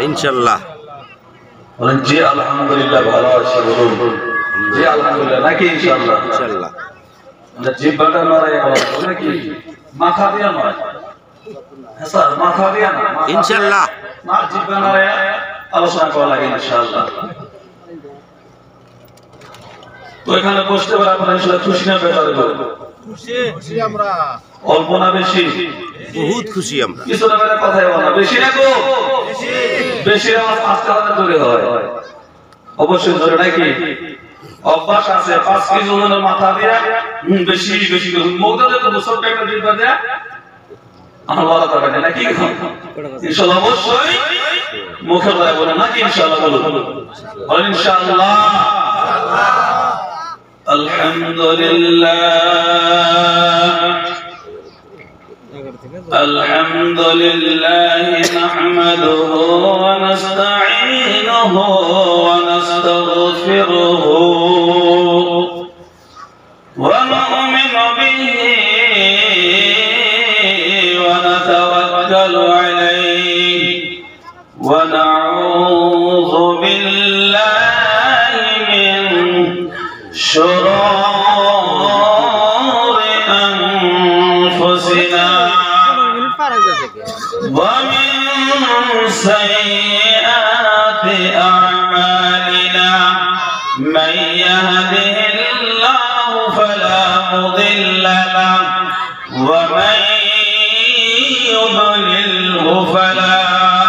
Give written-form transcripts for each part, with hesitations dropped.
ইনশাআল্লাহ। বলেন জি আলহামদুলিল্লাহ ভালো আছি বলুন। জি আলহামদুলিল্লাহ নাকি ইনশাআল্লাহ? ইনশাআল্লাহ। আমরা জিহ্বাটা নড়াই করা নাকি মাথা দিয়া নয়। হ্যাঁ স্যার মাথা দিয়া না ইনশাআল্লাহ। মা জিহ্বা নড়াই আলোচনা করা লাগে ইনশাআল্লাহ। তো এখানে বসতে পারে আপনারা ইনশাআল্লাহ খুশি না বেজার করব? খুশি আমরা। অল্প না বেশি? বহুত খুশি আমরা। কিছু না মানে কথাই বলা বেশি না গো? বেশি। বেশি আওয়াজ আস্তে আস্তে ধরে হয়। অবশ্যই ধরে নাকি? অভ্যাস আছে 5 কেজি ওজনের মাথা দিয়া বেশি বেশি মৌদাতে তো ছোট একটা জিহ্বা দেয়া আমার বলা দরকার নেই নাকি? ইনশাআল্লাহ অবশ্যই মুখে বলে নাকি ইনশাআল্লাহ বলুন। বলেন ইনশাআল্লাহ। الحمد لله نحمده ونستعينه ونستغفره ونؤمن به ونتوكل عليه ونعوذ بالله من شرور أنفسنا ومن سيئات أعمالنا من يهده الله فلا مضل له ومن يضلله فلا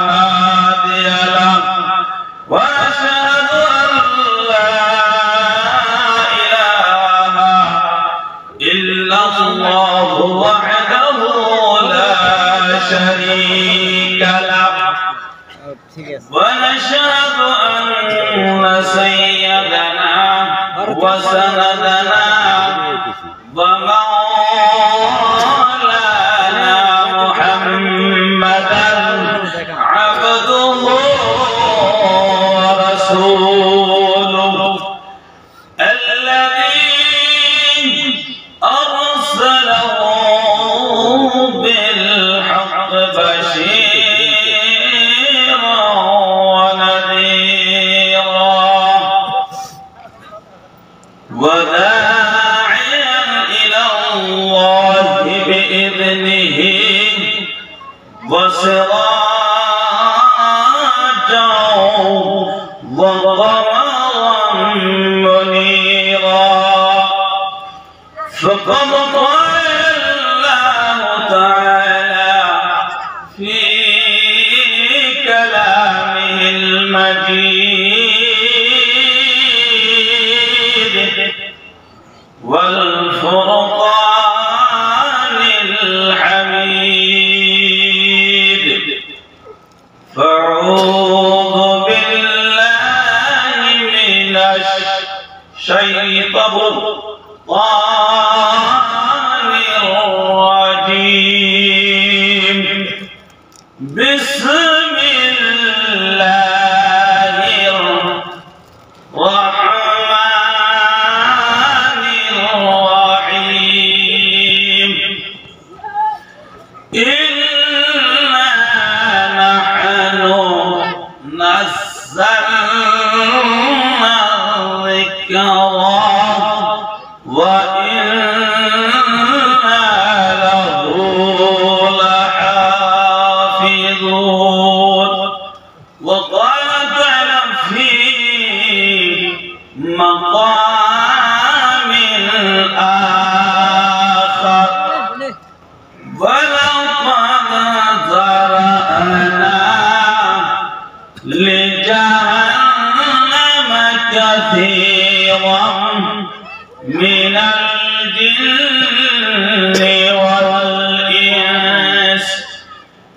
هادي له وأشهد أن لا إله إلا الله وحده لا شريك له ونشهد أن سيدنا وسندنا ومولانا محمدا عبده ورسوله الذي أرسله بالحق بشيرا ونذيرا وداعيا إلى الله بإذنه وسراجا وقمرا منيرا فقد قال الله تعالى في كلامه المجيد والفرقان الحميد فاعوذ بالله من الشيطان الرجيم بسم الله الرحمن الرحيم إنا نحن نزلنا الذكر وإنا له لحافظون وقال تعالى في مقام آخر ولقد ذرأنا لجهنم كثيرا من الجن والإنس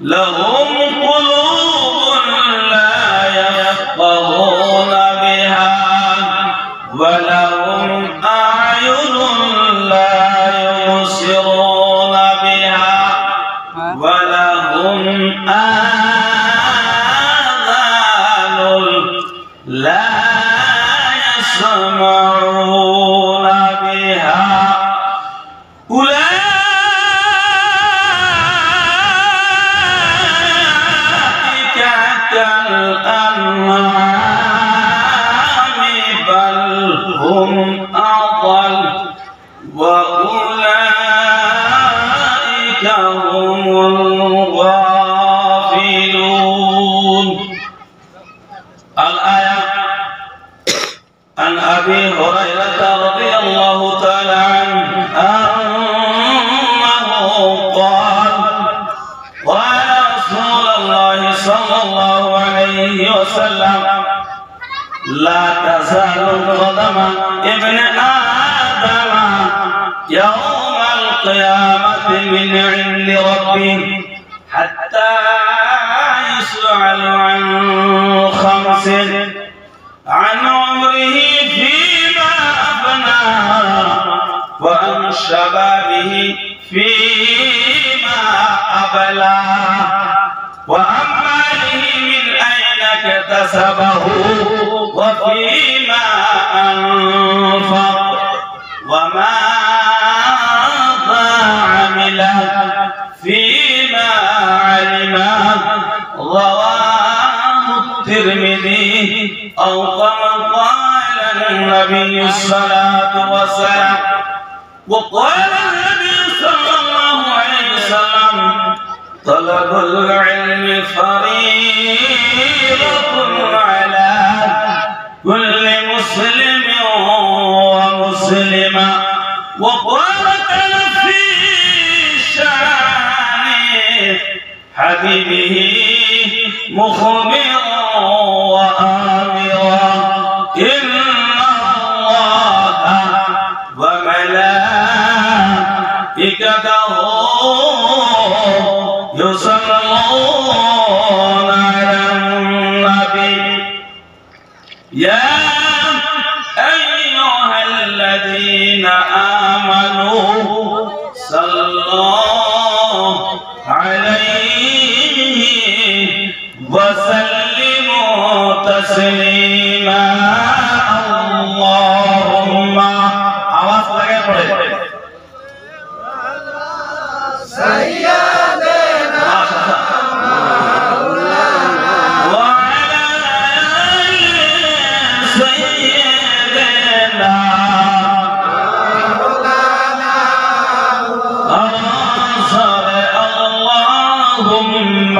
لهم قلوب لا يفقهون بها ولهم أعين لا يبصرون بها ولهم آذان لا يسمعون الأنعام بل هم أضل وأولئك هم الغافلون. الآية عن أبي هريرة رضي الله تعالى عنه أنه قال قال رسول الله صلى الله عليه وسلم لا تزال قدم ابن آدم يوم القيامة من عند ربه حتى يسأل عن خمس عن عمره فيما أفناه وعن شبابه فيما أبلاه وعن ماله من أين اكتسبه وفيما أنفق وماذا عمل فيما علم. رواه الترمذي أو كما قال النبي الصلاة والسلام. وقال النبي صلى الله عليه وسلم طلب العلم فريضة على كل مسلم ومسلمة. وقال في شان حبيبه مخبرا وآمرا إن الله وملائكته يصلون على النبي يا أيها الذين آمنوا صلوا عليه وسلموا تسليما. اللهم आवाज लगे पड़े सैयदना मौलाना वअला सैयदना मौलाना अंसर اللهم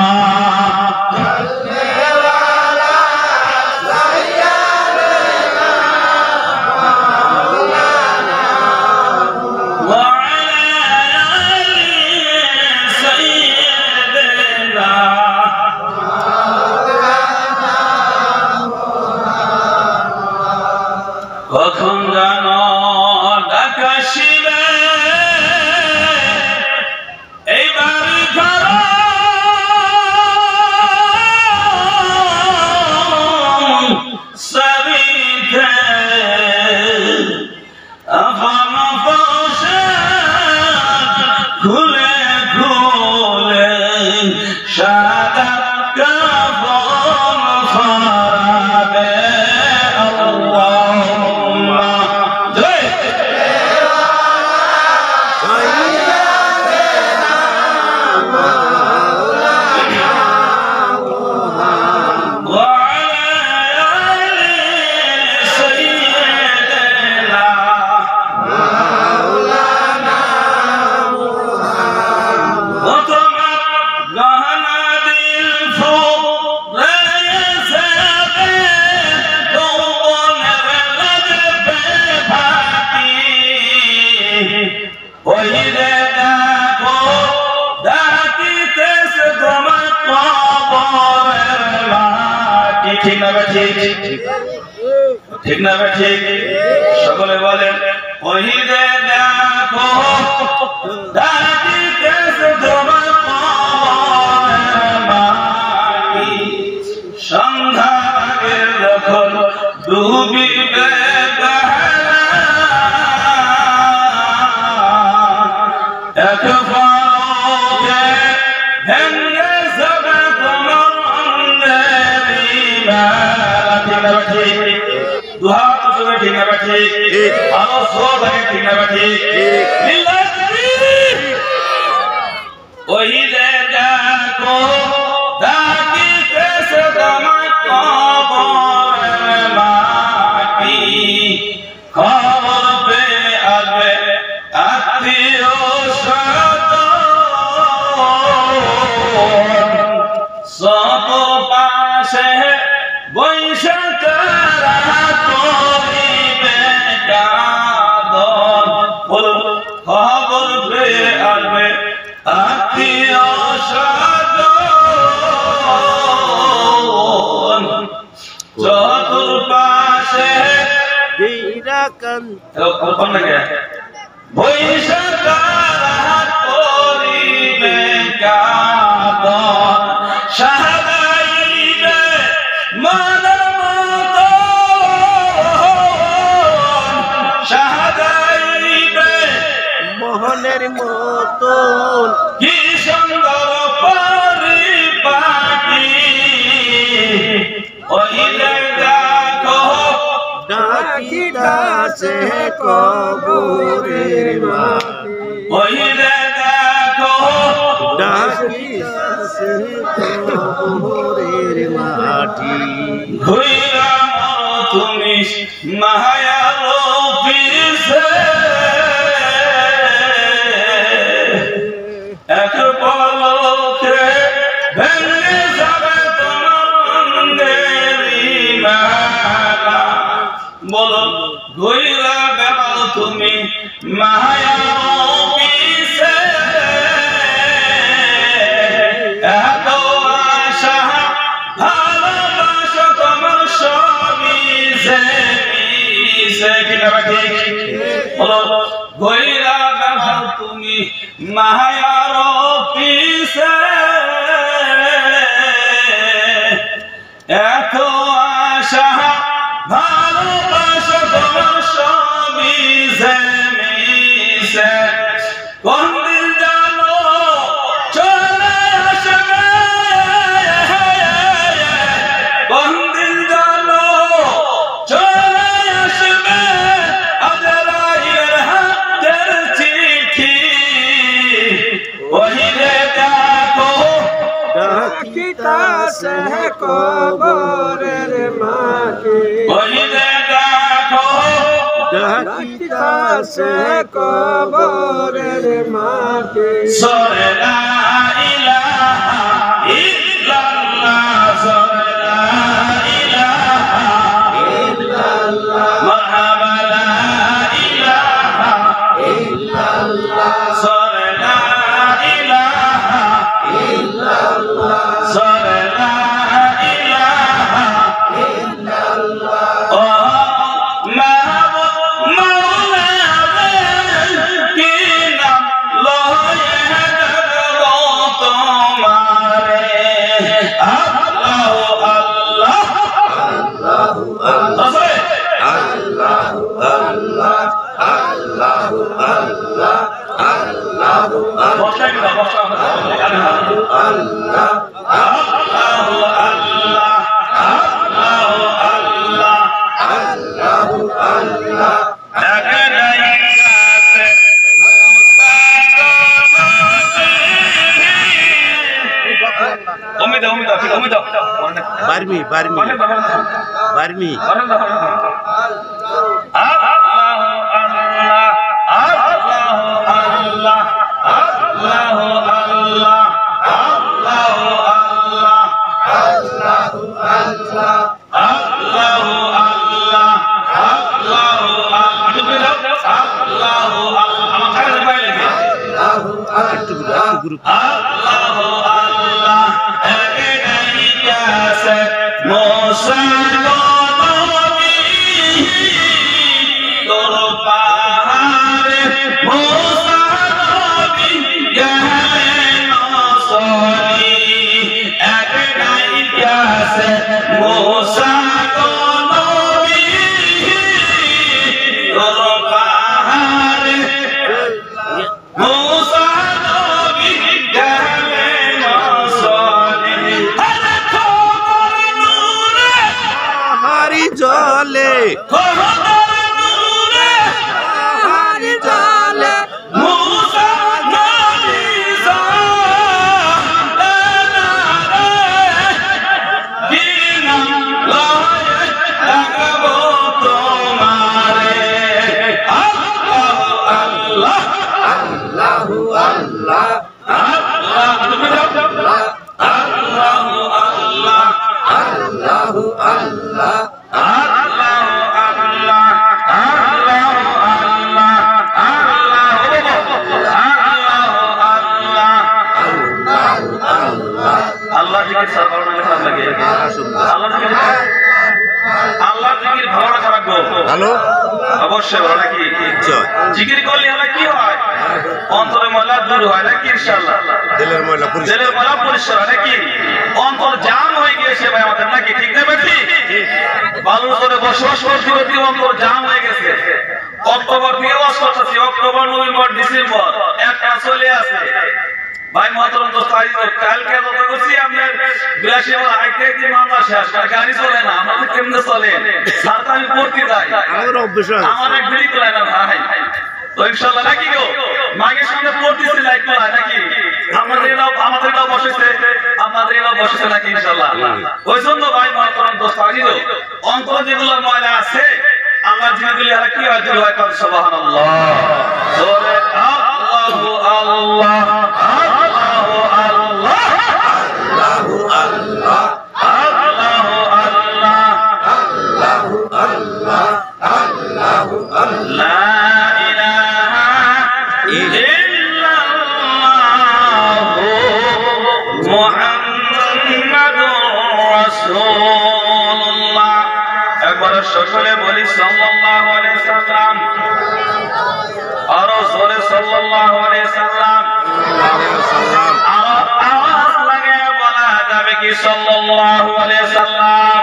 ঠিক না ঠিক সকলে বলেন ওহিদে দেখো ডাকিতেছে তোমার কবরের মাটি সন্ধ্যা আগের যখন ডুবিবে এক ফলকে ভেঙে যাবে তোমার অন্ধেরি বেলা। ঠিক না ঠিক দুহা তুসবে ঠিক না ঠিক আলো সোর ভাগে ঠিক না ঠিক ওই দেখো ডাকিতেছে তোমার খবর পেয়ে আসবে আত্মীয় স্বজন চতুর্পাশে বৈশাখ করিবে কাঁদন সাহাদাইবে মনের মতন কি সুন্দর পরিপাটি ওইলে দেখো ডাকিতাছে কবরের মাটি ওইলে দেখো ডাকিতাছে কবরের মাটি ঘুইরা তুমি মায়ার অফিসে এক পলকে ভেঙে যাবে তোমার মন্দিরের মালা বলো ঘুইরা বেড়াও তুমি মায়ার অফিসে এত আশা ভালোবাসা তোমার সবই মিশে কিনা ঠিক বলো ঘুইরা বেড়াও তুমি মায়ার অফিসে এত আশা ভালোবাসা তোমার সবই মিশে কোন দিন জানো চলে আসবে কোন দিন জানো চলে আসবে আজরাইলের হাতের চিঠি ওইলে দেখো ডাকিতাছে কবরের মাটি ওইলে দেখো ডাকিতাছে কবরের মাটি সরে লা ইলাহা ইল্লাল্লাহ সরে লা ইলাহা ইল্লাল্লাহ মারহাবা লা ইলাহা ইল্লাল্লাহ সরে লা ইলাহা ইল্লাল্লাহ সরে লা ইলাহা ইল্লাল্লাহ ও মাহবুব মাওলা কি নাম লয়ে ডাকবো তোমারে আল্লাহ আল্লাহ আল্লাহু আল্লাহ আল্লাহু আল্লাহ আল্লাহু আল্লাহ আল্লাহু বসা কি বসা আল্লাহ আল্লাহ আল্লাহ আল্লাহ আল্লাহ আল্লাহু আল্লাহ একটাই কাছে Amit Amit Amit vermi vermi vermi group জলে হারি জলে আল্লাহু আল্লাহ আল্লাহু আল্লাহ ভালো অবশ্যই ভালো নাকি জয় জিকির করলে আমরা কি হয় অন্তরে ময়লা দূর হয় নাকি ইনশাআল্লাহ দিলের ময়লা পরিষ্কার দিলের ময়লা পরিষ্কার হয় নাকি অন্তর জাম হয়ে গিয়েছে ভাই আমাদের নাকি ঠিক না বেশি বালুর করে বসবাস করতে করতে অন্তর জাম হয়ে গেছে অক্টোবর থেকে ওয়াজ করতেছি অক্টোবর নভেম্বর ডিসেম্বর একটা চলে আসে ভাই মহতরম দোস্ত কালকে যত করছি আপনার 82 বার আইতে কি মামলা শেষ আর গাড়ি চলে না আমাদের কেমনে চলে সারটা আমি পড়তে যাই আমাদের অভ্যাস আছে আমার এক বিড়ি করে না ভাই তো ইনশাআল্লাহ নাকি গো মাগের সামনে পড়তেছি লাইক করা নাকি আমাদের এলাও বসেছে নাকি ইনশাআল্লাহ ওই জন্য ভাই মহতরম দোস্ত আজিজ অন্তর যেগুলো ময়লা আছে আল্লাহ যেগুলো আর কি হয় দিল হয় সুবহানাল্লাহ জোরে আল্লাহু আল্লাহ সকলে বলি সাল্লাল্লাহু আলাইহি সাল্লাম আর জোরে সাল্লাল্লাহু আলাইহি সাল্লাম আওয়াজ লাগে বলা যাবে কি সাল্লাল্লাহু আলাইহি সাল্লাম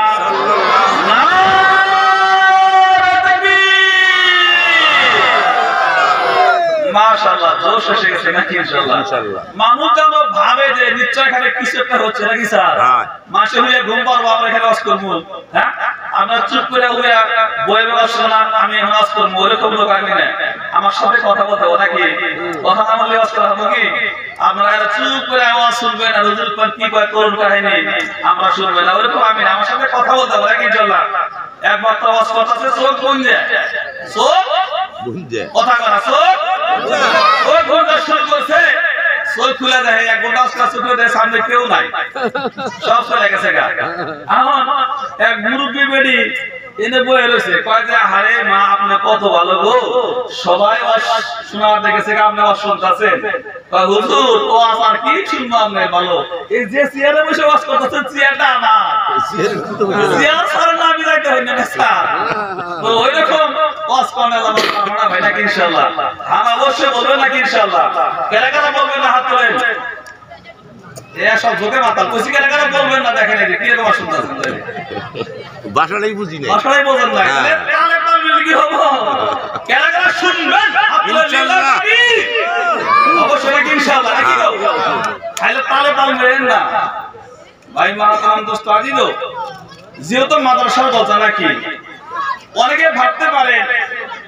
মাশাআল্লাহ জোশ এসে গেছে নাকি ইনশাআল্লাহ মানুষ যেন ভাবে যে নিশ্চয় এখানে কিছু একটা হচ্ছে নাকি স্যার মাসে হইলে ঘুম পারবো আমরা এখানে ওয়াজ করবো হ্যাঁ আমরা চুপ করে উড়ে বই ওয়াজ শোনা আমি ওয়াজ করবো ওরকম লোক আমি না আমার সাথে কথা বলতে হবে নাকি কথা না বললে ওয়াজ করা হবে কি আপনারা চুপ করে আওয়াজ শুনবেন আর হুজুর পাক কি কয় করুন কাহিনী আমরা শুনবেন না ওরকম আমি না আমার সাথে কথা বলতে হবে নাকি ইনশাআল্লাহ একবার তো ওয়াজ করতেছে চোখ গুঞ্জে চোখ গুঞ্জে কথা করা চোখ ওই ঘন্টা শুরু করছে চোখ খুলে দেয় এক ঘন্টা চোখে দেয় সামনে কেউ নাই সব চলে গেছে গা এখন এক মুরব্বী বেডি এনে বয়ে রয়েছে কয় যে হারে মা আপনি কত ভালো গো সবাই শোনা দেখেছে আপনি ওয়াজ শুনতেছেন কয় হুজুর ও আমার কি শুনবো আপনি ভালো এই যে চেয়ারে বসে ওয়াজ করতেছেন চেয়ারটা আমার চেয়ার ছাড়া না আমি যাইতে হয় না স্যার তো ওইরকম ওয়াজ করলে আমরা ভাই নাকি ইনশাআল্লাহ আমরা অবশ্যই বলবেন নাকি ইনশাআল্লাহ কারা কারা বলবেন না হাত তোলেন সব ঝোঁকে মাতাল কইছি কারা কারা বলবেন না দেখেন কি এরকম ওয়াজ শুনতেছেন ভাষাটাই বুঝি না ভাষাটাই বোঝেন না তাহলে পারলে কি হবো কারা কারা শুনবেন ইনশাআল্লাহ অবশ্যই নাকি ইনশাআল্লাহ নাকি গো তাহলে তালে পারবেন না ভাই মারাতাম দোস্ত আজিজ যেহেতু মাদ্রাসার কথা নাকি অনেকে ভাবতে পারে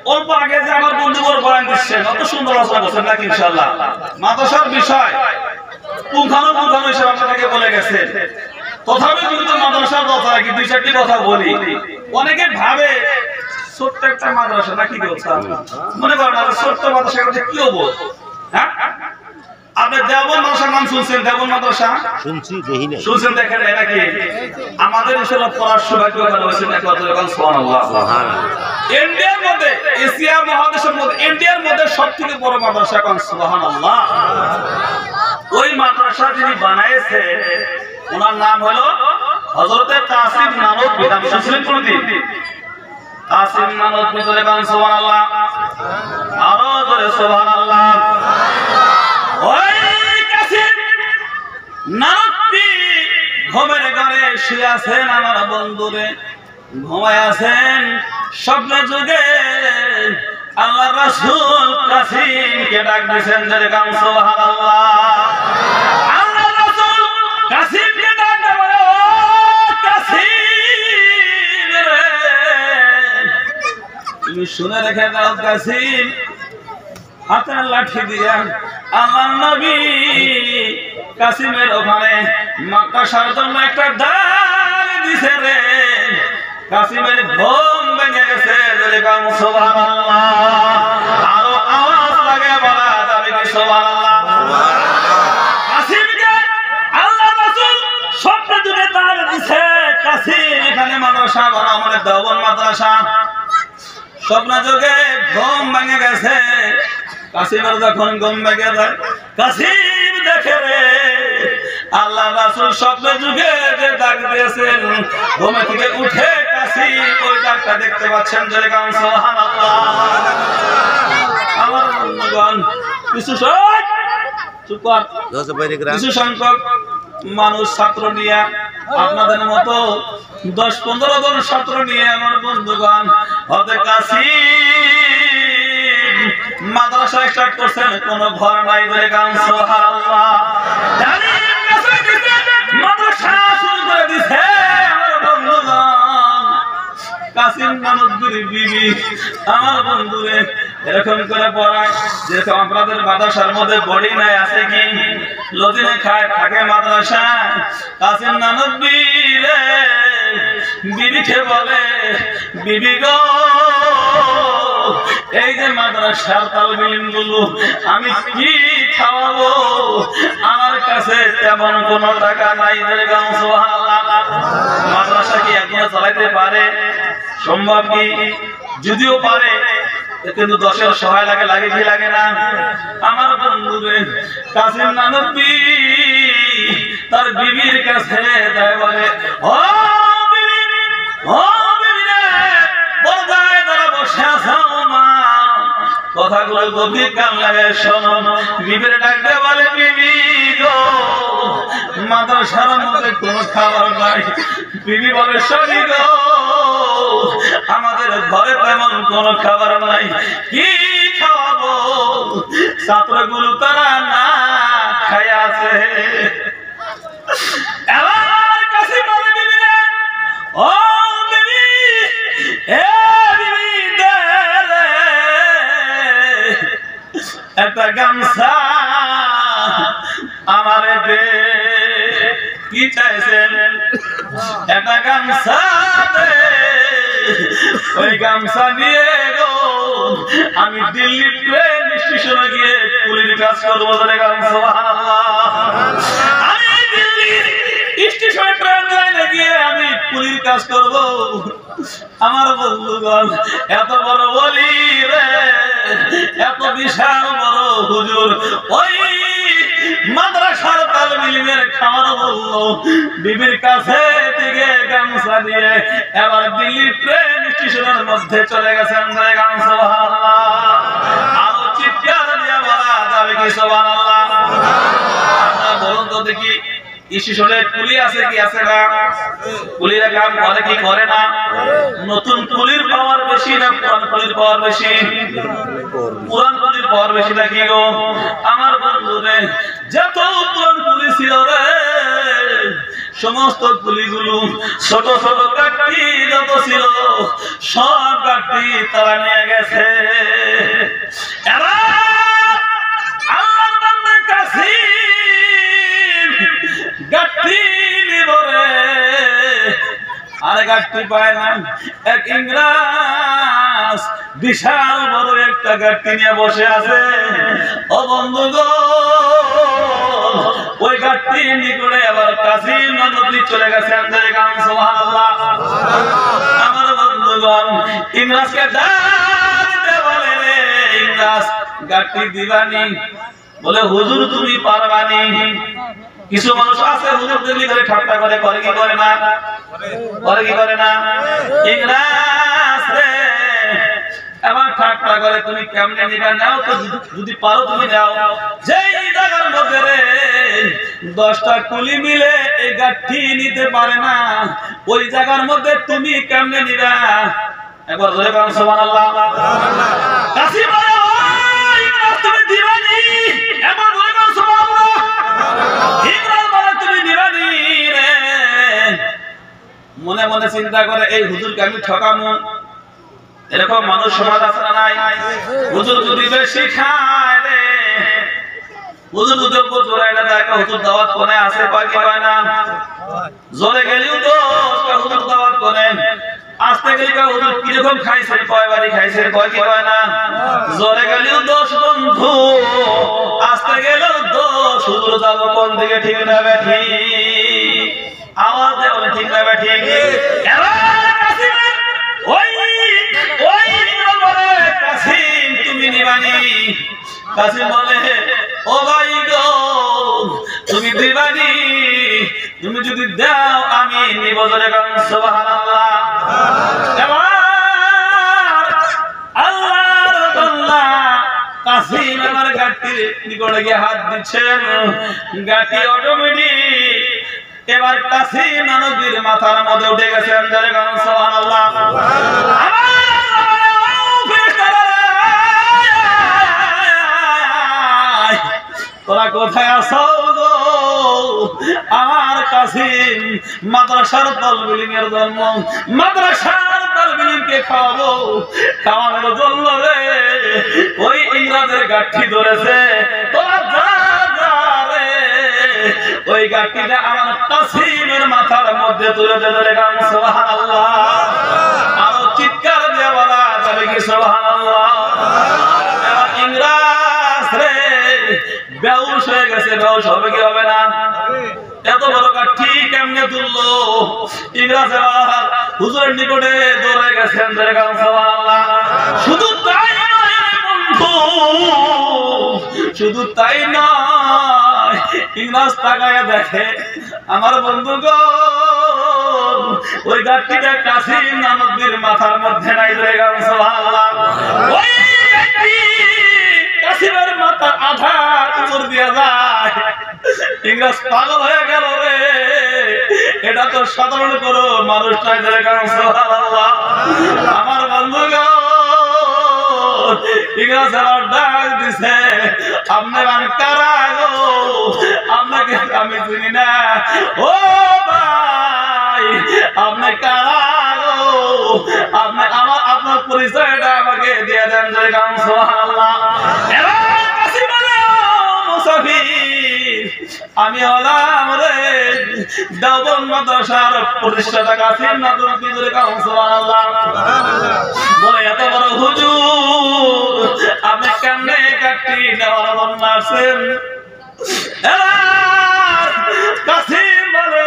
অল্প আগে যে আমার বন্ধুবর বয়ান দিচ্ছেন অত সুন্দর আলোচনা করছেন নাকি ইনশাআল্লাহ মাদ্রাসার বিষয় পুঙ্খানুপুঙ্খ হিসেবে আপনাকে বলে গেছেন তথাপি কিন্তু মাদ্রাসার কথা নাকি দুই চারটি কথা বলি অনেকে ভাবে ছোট্ট একটা মাদ্রাসা নাকি মনে করেন ছোট্ট মাদ্রাসা কি হবো হ্যাঁ আপনি দেবন মাদ্রাসার নাম শুনছেন দেবন মাদ্রাসা শুনছি দেখি না শুনছেন দেখেন নাকি আমাদের ইনশাআল্লাহ পড়ার সৌভাগ্য হয়েছে নাকি সুবহানাল্লাহ ইন্ডিয়ার মধ্যে এশিয়া মহাদেশের মধ্যে ইন্ডিয়ার মধ্যে সবথেকে বড় মাদ্রাসা কোন সুবহানাল্লাহ ওই মাদ্রাসা যিনি বানাইছে ওনার নাম হলো হযরতে কাসিম নানবী নাম শুনছেন কোনদিন কাসিম নানবী জোরে কোন সুবহানাল্লাহ আরো জোরে সুবহানাল্লাহ ওই কাসিম নানবী ঘুমের ঘরে শুয়ে আছেন আমার বন্ধুরে ঘুমায় আছেন স্বপ্নে যুগে আল্লাহর রাসূল কাসিমকে ডাক দিয়েছেন জোরে কোন সুবহানাল্লাহ আল্লাহর রাসূল কাসিমকে ডাক দিয়ে বলে ও কাসিম রে তুমি শুনে রেখে দাও কাসিম হাতে লাঠি দিয়া আল্লাহর নবী কাসিমের ওখানে মাদ্রাসার জন্য একটা দাগ দিছে রে কাসিমের ঘুম ভেঙে গেছে জোরে কোন সুবহানাল্লাহ আরো আওয়াজ লাগে বলা যাবে কি সুবহানাল্লাহ কাসিমকে আল্লাহর রাসূল স্বপ্নে যুগে দাগ দিছে কাসিম এখানে মাদ্রাসা বানাও মানে দেওবন মাদ্রাসা স্বপ্নে যুগে ঘুম ভেঙে গেছে কাসিমের যখন ঘুম ভেঙে যায় কাসিম দেখে রে আল্লাহর রাসূল স্বপ্নে যুগে যে ডাক দিয়েছেন ঘুম থেকে উঠে কাসিম ওই ডাকটা দেখতে পাচ্ছেন, জোরে গান সুবহানাল্লাহ। আমার বন্ধুগণ, কিছু সংখ্যক মানুষ ছাত্র নিয়ে, আপনাদের মতো 10-15 জন ছাত্র নিয়ে আমার বন্ধুগণ হতে কাসিম মাদ্রাসা স্টার্ট করছেন। কোন ঘর নাই, বলে গান সুবহানাল্লাহ। মাদ্রাসা শুরু করে দিছে আমার বন্ধুগণ। কাসিম নানকগুরি বিবি আমার বন্ধুরে এরকম করে পড়ায়, যেরকম আপনাদের মাদ্রাসার মধ্যে বডি নাই আছে কি, লজিনে খায় থাকে মাদ্রাসা। কাসিম নানকবি রে বিবিকে বলে, বিবি গো এই যে মাদ্রাসার তালবিল গুলো আমি কি খাওয়াবো, আমার কাছে তেমন কোনো টাকা নাই। মাদ্রাসা কি একদিনে চালাইতে পারে? সম্ভব কি? যদিও পারে, কিন্তু 10-এর সহায় লাগে, লাগে কি লাগে না? আমার বন্ধুরে কাসিম নানকবি তার বিবির কাছে তাই বলে, ও বিবি, ও বিবি রে, পর্দায় ধরে বসে আছো মা, কথাগুলো গভীর কান লাগে শোনো। বিবির ডাকতে বলে, বিবি গো মাদ্রাসার মধ্যে কোনো খাবার নাই। বিবি বলে, সরি গো আমাদের ঘরে তেমন কোনো খাবার নাই, কি খাওয়াবো? ছাত্রগুলো তারা না খায় আছে। এবার কাছে বলে, বিবি রে, ও বিবি, এ বিবি দে রে একটা গামছা আমারে দে। কি চাইছেন? একটা গামছা দে। ওই গামছা নিয়ে গো আমি দিল্লি ট্রেন স্টেশনে গিয়ে কুলির কাজ করবো। আমি দিল্লির স্টেশনে ট্রেন লাইনে গিয়ে আমি কুলির কাজ করব। আমার বন্ধুগণ, এত বড় বলি রে, এত বিশাল বড় হুজুর ওই মাদ্রাসার তালবিলের খাবার বললো, বিবির কাছে থেকে গামছা দিয়ে এবার দিল্লি ট্রেন স্টেশনের মধ্যে চলে গেছেন। গান সুবহানাল্লাহ। আরো চিৎকার দিয়ে বলা যাবে কি সুবহানাল্লাহ? আপনারা বলুন তো দেখি, স্টেশনে কুলি আছে কি আছে না? কুলিরা কাম করে কি করে না? নতুন কুলির পাওয়ার বেশি না পুরান কুলির পাওয়ার বেশি? পুরান কুলির পাওয়ার বেশি নাকি গো? আমার বন্ধুরে যত পুরান কুলি ছিল রে, সমস্ত কুলিগুলো ছোট ছোট কাঠি যত ছিল সব কাঠি তারা নিয়ে গেছে। আল্লাহর বান্দা কাসিম গাঠি নিব রে, আর গাঠি পায় না। এক ইংরেজ বিশাল বড় একটা গাঠি নিয়ে বসে আছে। ও বন্ধুগণ, ওই গাঠি নিকটে আবার কাসিম নানকবি চলে গেছে। গান সুবহানাল্লাহ। আমার বন্ধুগণ, ইংরেজকে ডাকতে বলে, রে ইংরেজ গাঠি দিবানি? বলে, হুজুর তুমি পারবানি। কিছু মানুষ আছে হুজুর দেখলি করে ঠাট্টা করে, করে কি করে না? করে কি করে না? ইংরেজ রে এবার ঠাট্টা করে, তুমি কেমনে নিবা? নাও তো, যদি পারো তুমি নাও। যেই জায়গার মধ্যে রে 10টা কুলি মিলে এই গাঠি নিতে পারে না, ওই জায়গার মধ্যে তুমি কেমনে নিবা? একবার জোরে বলুন সুবহানাল্লাহ। কাসিম বলে, ও ইংরেজ তুমি দিবানি? একবার জোরে বলুন সুবহানাল্লাহ। ইংরেজ বলে, তুমি দিবানি রে। মনে মনে চিন্তা করে, এই হুজুরকে আমি ঠকামু। এরকম মানুষ সমাজ আছে না নাই? হুজুর যদি বেশি খায় রে, হুজুর দুধের উপর জোড়ায় না দেখা, হুজুর দাওয়াত কোনে আছে, কয় কি কয় না? জোরে গেলেও তো হুজুর দাওয়াত কোনে, আসতে গেলে হুজুর কিরকম খাইছে, কয় বাড়ি খাইছে, কয় কি কয় না? জোরে গেলেও দোষ বন্ধু, আসতে গেলেও দোষ। হুজুর যাবো কোন দিকে, ঠিক না বেঠি? আওয়াজ দেয় বলে, ঠিক না বেঠি? কাসিম তুমি নিবানি? কাসিম বলে, ও ভাই গো তুমি দিবানি? তুমি যদি দাও আমি নিব। জোরে গান সুবহানাল্লাহ। এবার আল্লাহর বান্দা কাসিম আমার গাটির নিকটে গিয়ে হাত দিচ্ছেন, গাটি অটোমেটিক এবার কাসিম নবীর মাথার মধ্যে উঠে গেছেন। সুবহানাল্লাহ। তোরা কোথায় আছো গো? আমার কাসিম মাদ্রাসার তালবিলিম এর জন্ম, মাদ্রাসার তালবিলিমকে খাওয়াবো, খাওয়ানোর জন্য রে ওই ইংরেজের গাঠি ধরেছে। তোরা যা যা রে ওই গাঠিটা আমার কাসিমের মাথার মধ্যে তুলে দেবে। সুবহানাল্লাহ। আরো চিৎকার দিয়ে বলা যাবে কি সুবহানাল্লাহ? ইংরেজ রে বেউস হয়ে গেছে, বেউস হবে কি হবে না? এত বড় কাঠি কেমনে তুললো? ইংরেজ হুজুরের নিকটে দৌড়ে গেছেন। সুবহানাল্লাহ। শুধু তাই নয় বন্ধু, শুধু তাই নয়, ইংরেজ তাকায়া দেখে আমার বন্ধু গো ওই গাঠটিটা কাসিম নবীর মাথার মধ্যে নাই। সুবহানাল্লাহ। ওই গাঠটি কাসিমের মাথা আধা উপর দিয়ে যায়। ইংরেজ পাগল হয়ে গেল রে, এটা তো সাধারণ কোনো মানুষ নাই। সুবহানাল্লাহ। আমার বন্ধু গো ইংরেজ আবার ডাক দিছে, আপনার কারা গো? আপনাকে আমি চিনি না। ও ভাই আপনি কারা গো? আপনি আপনার পরিচয়টা আমাকে দিয়ে দেন। সুবহানাল্লাহ। আমি হলাম রে দেওবন্দ মাদ্রাসার প্রতিষ্ঠাতা কাসিম নবী। সুবহানাল্লাহ। বলে এত বড় হুজুর আপনি কেমনে কাটি নেওয়ার জন্য আসছেন? কাসিম বলে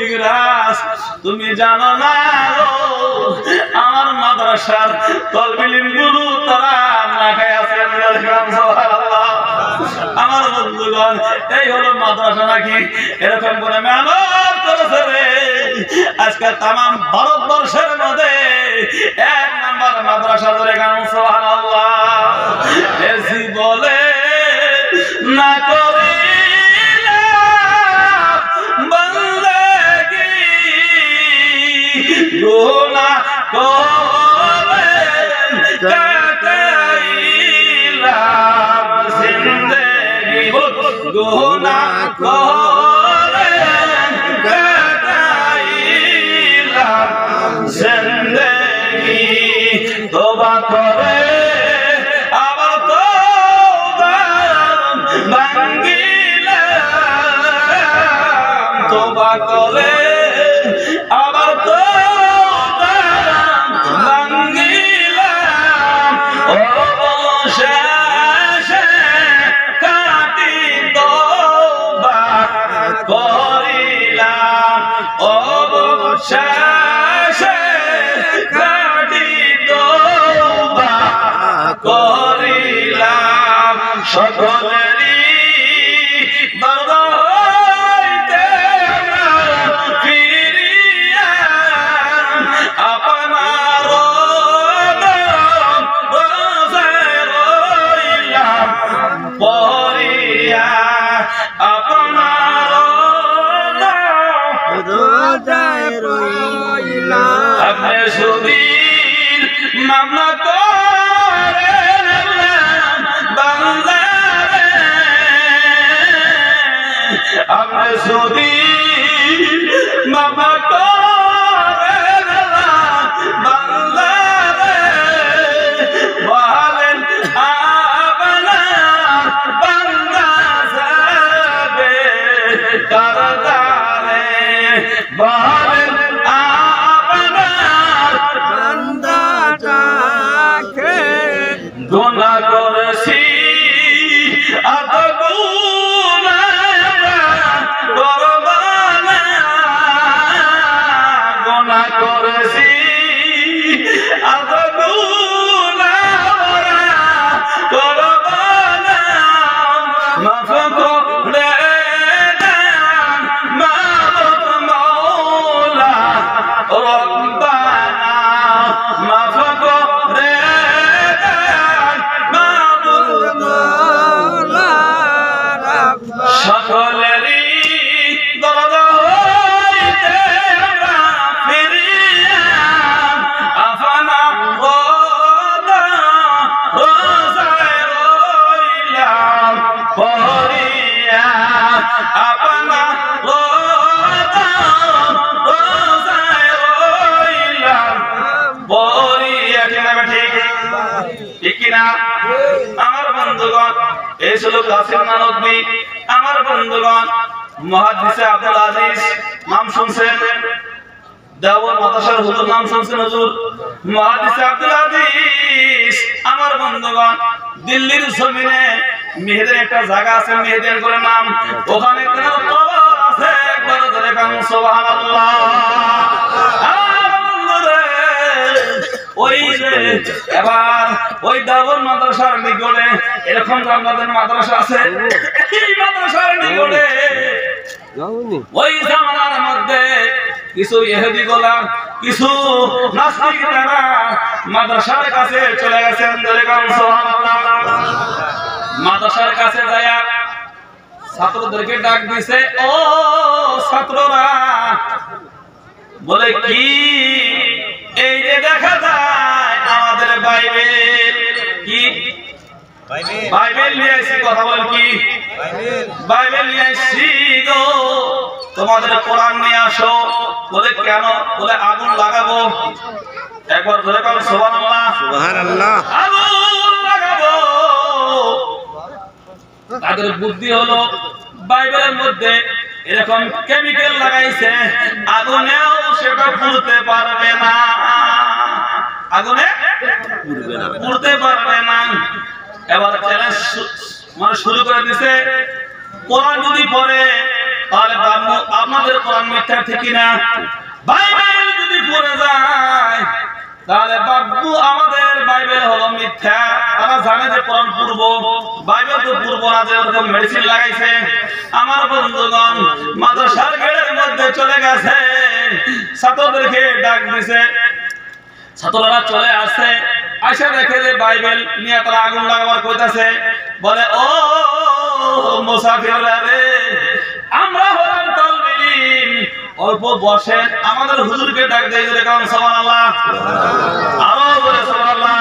ইংরেজ তুমি জানো না আমার মাদ্রাসার তালবিলিম গুরু তারা না খায় আছেন। সুবহানাল্লাহ। আমার বন্ধুগণ এই হলো মাদ্রাসা নাকি এরকম করে মেহনত করেছে রে। আজকে তামাম ভারতবর্ষের মধ্যে 1 নাম্বার মাদ্রাসা ধরে গান। সুবহানাল্লাহ। এসি বলে না করিলা বন্দেগি গুনাহ করে কাটাইলা জিন্দেগি, গুনাহ করে কাটাইলা জিন্দেগি। তওবা করে আবার তওবা ভাঙ্গিলা, তওবা করে আবার তওবা ভাঙ্গিলা। অবশেষে কাটি তওবা করিলাম, অবশেষে কাটি তওবা করিলাম। সকলেরই দরদ হইতে ফিরিয়া আপনার রোজায় রইলাম পড়িয়া, আপনার রোজায় রইলাম। আপনি সুদীর মামলা করে বাংলারে, আপনি সুদীর মামলা করে বাংলারে। বলেন আপনার বাংলা যাবে কারদারে, বলেন আপনার বান্দাটাকে গুনাহ করেছি এত গুনাহ করব না, গুনাহ করেছি এত গুনাহ করব না। মাফ করে দেন মাবুদ মাওলা রব্বানা মাফ করে দেন মাবুদ সকলেরই দরজা হইতে আমরা ফিরিয়া আফানা খোদা রোজায় রইলাম পড়িয়া আপনা খোদা রোজায় রইলাম পড়িয়া। ঠিক কিনা আমার বন্ধুগণ? এই ছিল কাসিম নানবী। আমার বন্ধুগণ, মুহাদ্দিস আব্দুল আজিজ নাম শুনছেন? দেওবন্দ মাদ্রাসার হুজুর নাম শুনছেন? হুজুর মুহাদ্দিস আব্দুল আজিজ। আমার বন্ধুগণ, দিল্লির জমিনে মেহেদের একটা জায়গা আছে, মেহেদের করে নাম, ওখানে কবর আছে। একবার ধরে কাম সুবহানাল্লাহ। ওই যে এবার ওই দেওবন্দ মাদ্রাসার নিকটে এরকম আপনাদের মাদ্রাসা আছে, এই মাদ্রাসার নিকটে ওই জামানার মধ্যে কিছু ইহুদি গোলাম, কিছু নাস্তিক তারা মাদ্রাসার কাছে চলে গেছেন। সুবহানাল্লাহ। মাদ্রাসার কাছে যায় ছাত্রদেরকে ডাক দিছে, ও ছাত্ররা, বলে কি এই যে দেখা যায় আমাদের বাইবেল, কি বাইবেল নিয়ে আসি, কথা বল কি বাইবেল নিয়ে আসি গো, তোমাদের কোরআন নিয়ে আসো। বলে কেন? বলে আগুন লাগাবো। একবার ধরে কাল সুবহানাল্লাহ সুবহানাল্লাহ। আগুন লাগাবো। তাদের বুদ্ধি হলো বাইবেলের মধ্যে এরকম কেমিক্যাল লাগাইছে, আগুনেও সেটা পুড়তে পারবে না, আগুনে পুড়তে পারবে না। এবার চ্যালেঞ্জ মানে শুরু করে দিছে, কোরআন যদি পড়ে তাহলে আপনাদের কোরআন মিথ্যা, ঠিক কিনা? বাইবেল যদি পড়ে যায় তাহলে বাবু আমাদের বাইবেল হলো মিথ্যা। তারা জানে যে কোরআন পূর্ব, বাইবেল তো পূর্ব না, যে ওরকম মেডিসিন লাগাইছে। আমার বন্ধুগণ মাদ্রাসার গেটের মধ্যে চলে গেছে, ছাত্রদেরকে ডাক দিছে। ছাত্ররা চলে আসছে, আয়সা দেখে যে বাইবেল নিয়ে তারা আগুন লাগাবার কইতাছে। বলে ও মুসাফিররা রে, আমরা হলাম তালবিলিন, অল্প বসেন, আমাদের হুজুরকে ডাক দেয়। কারণ সুবহানাল্লাহ, আরো বলে সুবহানাল্লাহ।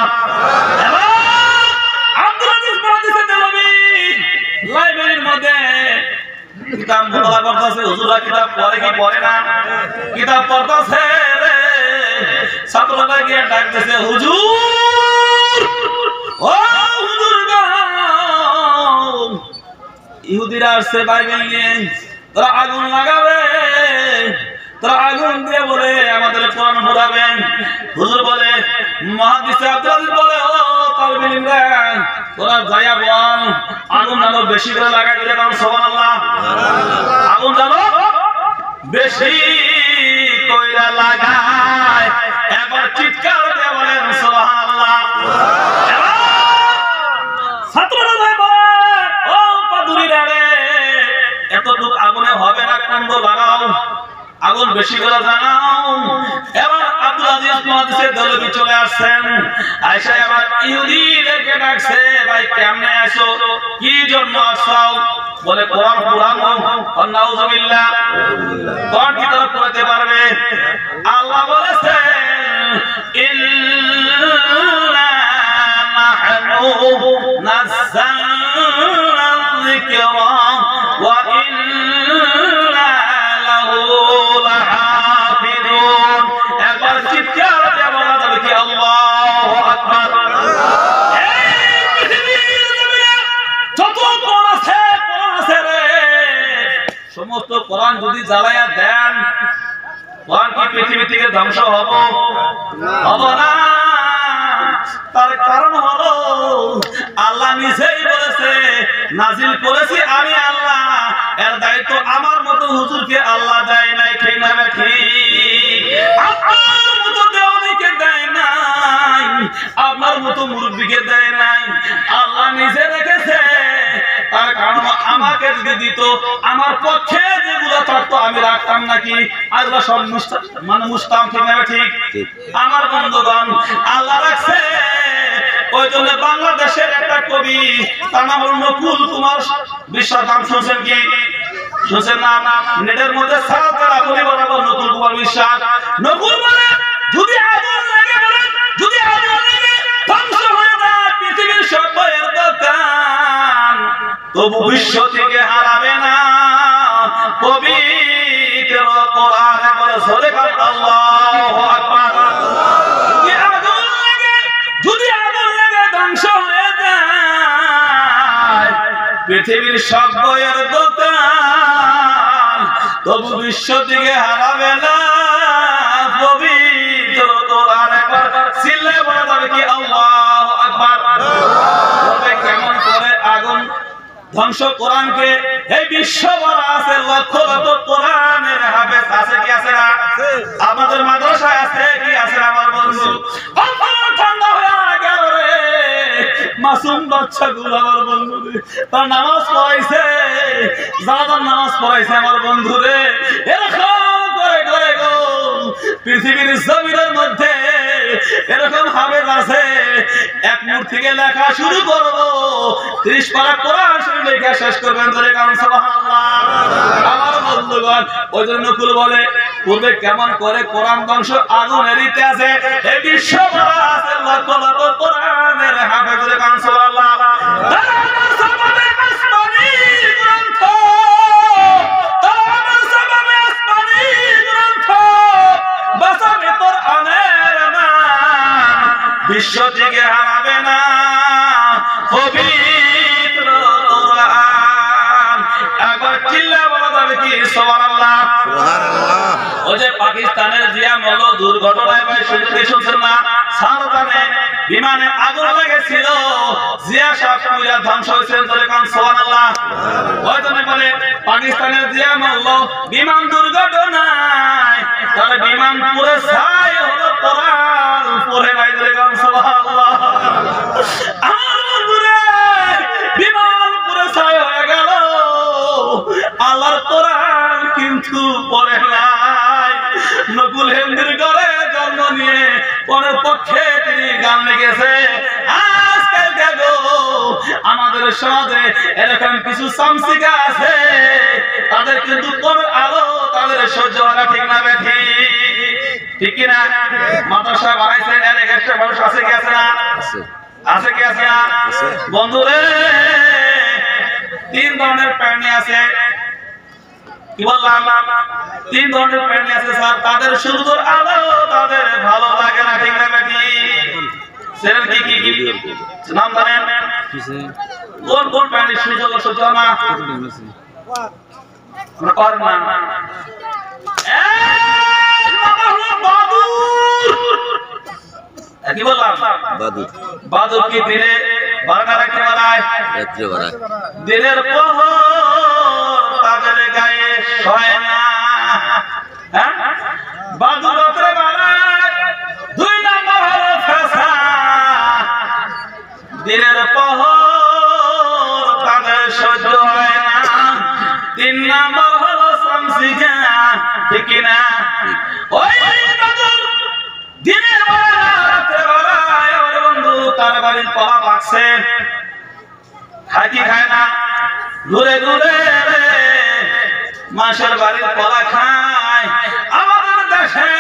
এবার আব্দুল আজিজ মুহাদ্দিস দেওবন্দি লাইব্রেরির মধ্যে কিতাব পড়া করতেছে। হুজুররা কিতাব পড়ে কি পড়ে না? কিতাব পড়তেছে রে। ছাত্ররা গিয়ে ডাক দিছে, হুজুর, ও হুজুর গো, ইহুদিরা আসছে বাইবেল নিয়ে, তোরা আগুন লাগাবে, তোরা আগুন দিয়ে বলে আমাদের কোরআন পোড়াবেন। হুজুর বলে, মুহাদ্দিস আব্দুল আজিজ বলে, ও তালবিলিনরা, তোরা যায়া বল আগুন যেন বেশি করে লাগাই দিলে। কারণ সুবহানাল্লাহ, আগুন যেন বেশি কইরা লাগায়। এবার চিৎকার দিয়ে বলেন সুবহানাল্লাহ। ছাত্ররা যায় বলে, ও পাদুরিরা রে, এতটুকু আগুনে হবে না, কুণ্ড লাগাও, আগুন বেশি করে জানাও। এবার আব্দুল আজিজ মুহাদ্দিস দেওবন্দি চলে আসছেন। আয়েশা এবার ইহুদিদেরকে ডাকছে, ভাই কেমনে আসো, কি জন্য আসছো? বলে কোরআন পুরানো। নাউযুবিল্লাহ, কোরআন কি তারা পড়তে পারবে? আল্লাহ বলেছেন, ইন্না নাহনু নাযালনা যিকরা ওয়া ইন্না লাহু লাহাফিজুন। একবার চিৎকার দিয়ে বলা যাবে কি আল্লাহু আকবার। যত কোরআন আছে রে, সমস্ত কোরআন যদি জ্বালায়া দেন, কোরআন কি পৃথিবী থেকে ধ্বংস হবে না? তার কারণ হলো আল্লাহ নিজেই বলেছে, নাজিল করেছি আমি আল্লাহ, এর দায়িত্ব আমার মতো হুজুরকে আল্লাহ দেয় নাই। ঠিক না ঠিক? আপনার মতো দেওয়ানিকে দেয় নাই, আপনার মতো মুরব্বীকে দেয় নাই, আল্লাহ নিজে রেখেছে। তার কারণ আমাকে যদি দিত, আমার পক্ষে যে এগুলো থাকতো আমি রাখতাম নাকি? আল্লাহ সব মানে মুস্তাম, ঠিক না ঠিক? আমার বন্ধুগণ, আল্লাহ রাখছে। ওই জন্য বাংলাদেশের একটা কবি, তার নাম হল নকুল কুমার বিশ্বাস। নাম শুনছেন কি? শুনছেন না? নেটের মধ্যে সার্চ করা বলি বরাবর নকুল কুমার বিশ্বাস। নকুল বলে, যদি আগুন লাগে, বলে যদি আগুন লাগে ধ্বংস হয়ে যায় পৃথিবীর সব বইয়ের দোকান, তবু বিশ্ব থেকে হারাবে না পবিত্র কোরআন। বলে সরে আল্লাহু আকবার। যদি আগুন লাগে ধ্বংস হয়ে যায় পৃথিবীর সব বইয়ের দোকান, তবু বিশ্ব থেকে হারাবে না পবিত্র কোরআন। একবার চিল্লায়ে বলা যাবে কি আল্লাহু আকবার? তবে কেমন করে আগুন ধ্বংস কোরআনকে? এই বিশ্ব ভরা আছে লক্ষ লক্ষ কোরআনের হাফেজ আছে কি আছে না? আমাদের মাদ্রাসায় আছে কি আছে না? আমার বন্ধু, ঠান্ডা হয়ে গেল রে মাসুম বাচ্চাগুলো আমার বন্ধু রে, তার নামাজ পড়াইছে, যারা নামাজ পড়াইছে আমার বন্ধু রে, এরকম করে করে গো পৃথিবীর জমিনের মধ্যে এরকম হাফেজ আছে। এক মুঠ থেকে লেখা শুরু করবো, 30 পারা কোরআন শরীফ লেখা শেষ করবেন ধরে, কারণ সুবহানাল্লাহ। আমার বন্ধুগণ, ওই জন্য কুল বলে পূর্বে কেমন করে কোরআন ধ্বংস আগুনের ইতিহাসে এই বিশ্ব ভরা আছে লক্ষ লক্ষ কোরআনের হাফেজ ধরে, কারণ সুবহানাল্লাহ। বিশ্ব থেকে হারাবে না পবিত্র কোরআন। একবার চিল্লায়ে বলা যাবে কি সুবহানাল্লাহ? সুবহানাল্লাহ। ওই যে পাকিস্তানের জিয়া মল্ল দুর্ঘটনায় ভাই শুনছেন না? সারদানে বিমানে আগুন লেগেছিল, জিয়া সাহেব পুরা ধ্বংস হয়েছে ধরে, কারণ সুবহানাল্লাহ। ওই জন্য বলে পাকিস্তানের জিয়া মল্ল বিমান দুর্ঘটনায় তার বিমান পুরো ছাই হলো, কোরআন পড়ে নাই ধরে, কারণ সুবহানাল্লাহ। বিমান পুরো ছাই হয়ে গেল, আল্লাহর কোরআন কিন্তু পড়ে নাই। নকুল হেমদির ঘরে জন্ম নিয়ে পরের পক্ষে তিনি গান লিখেছে। আজকাল দেখো আমাদের সমাজে এরকম কিছু সামসিকা আছে, তাদের কিন্তু কোরআন আলো তাদের সহ্য হয় না, ঠিক না বেঠি? ঠিক কি না? মাদ্রাসা বানাইছেন, এর একটা মানুষ আছে কি আছে না? আছে কি আছে না? বন্ধুরে, 3 ধরনের প্রাণী আছে। কি বললাম? 3 ধরনের প্রাণী আছে স্যার, তাদের সূর্যের আলো তাদের ভালো লাগে না, ঠিক না বেটি? সেটা কি কি কি নাম জানেন? কোন কোন প্রাণী সূর্যের সহ্য না? কর না। কি বললাম? বাদুর। বাদুর কি দিনে 12টা রাখতে পারায়? রাত্রে বাড়ায়। দিনের প্রহর তাদের গায়ে শোয় না। হ্যাঁ, বাদুর রাত্রে বাড়ায়। 2 নম্বর হলো ফেসা, দিনের প্রহর তাদের সহ্য হয় না। 3 নম্বর হলো শামসিকা, ঠিক না? ওই বাদুর দিনের বেলা রাতে বেলায় আমার বন্ধু তার বাড়ির কলা পাকছে, খায় কি খায় না? ঘুরে ঘুরে মাসের বাড়ির কলা খায়। আমাদের দেশে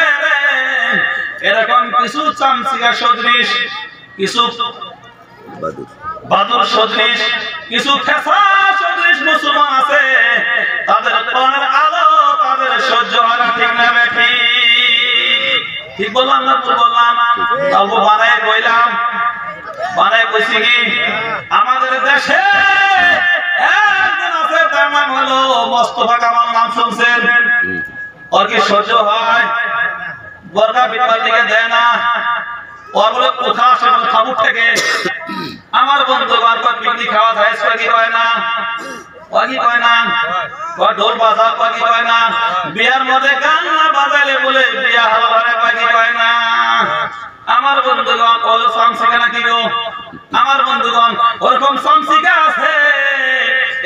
এরকম কিছু চামচিকা সদৃশ, কিছু বাদুর সদৃশ, কিছু খেসা সদৃশ মুসলমান আছে, তাদের কোরআনের আলো তাদের সহ্য হয় না, ঠিক না বেঠি? ঠিক বললাম না ভুল বললাম? তারপর বানায় কইলাম, বানায় কইছি কি আমাদের দেশে একজন আছে, তার নাম হলো মোস্তফা কামাল। নাম শুনছেন? ওর কি সহ্য হয়? বর্গা বিটবার দিকে দেয় না, ওর বলে কোথা আসে খাবুক থেকে। আমার বন্ধু বারবার পিকনিক খাওয়া যায়, কি কয় না? কি কয় না? ঢোল বাজা কি কয় না? বিয়ার মধ্যে গান না বাজাইলে বলে বিয়া হালা ধরে কি কয় না? আমার বন্ধুগণ ওই সামসিকা নাকি গো? আমার বন্ধুগণ ওরকম সামসিকা আছে,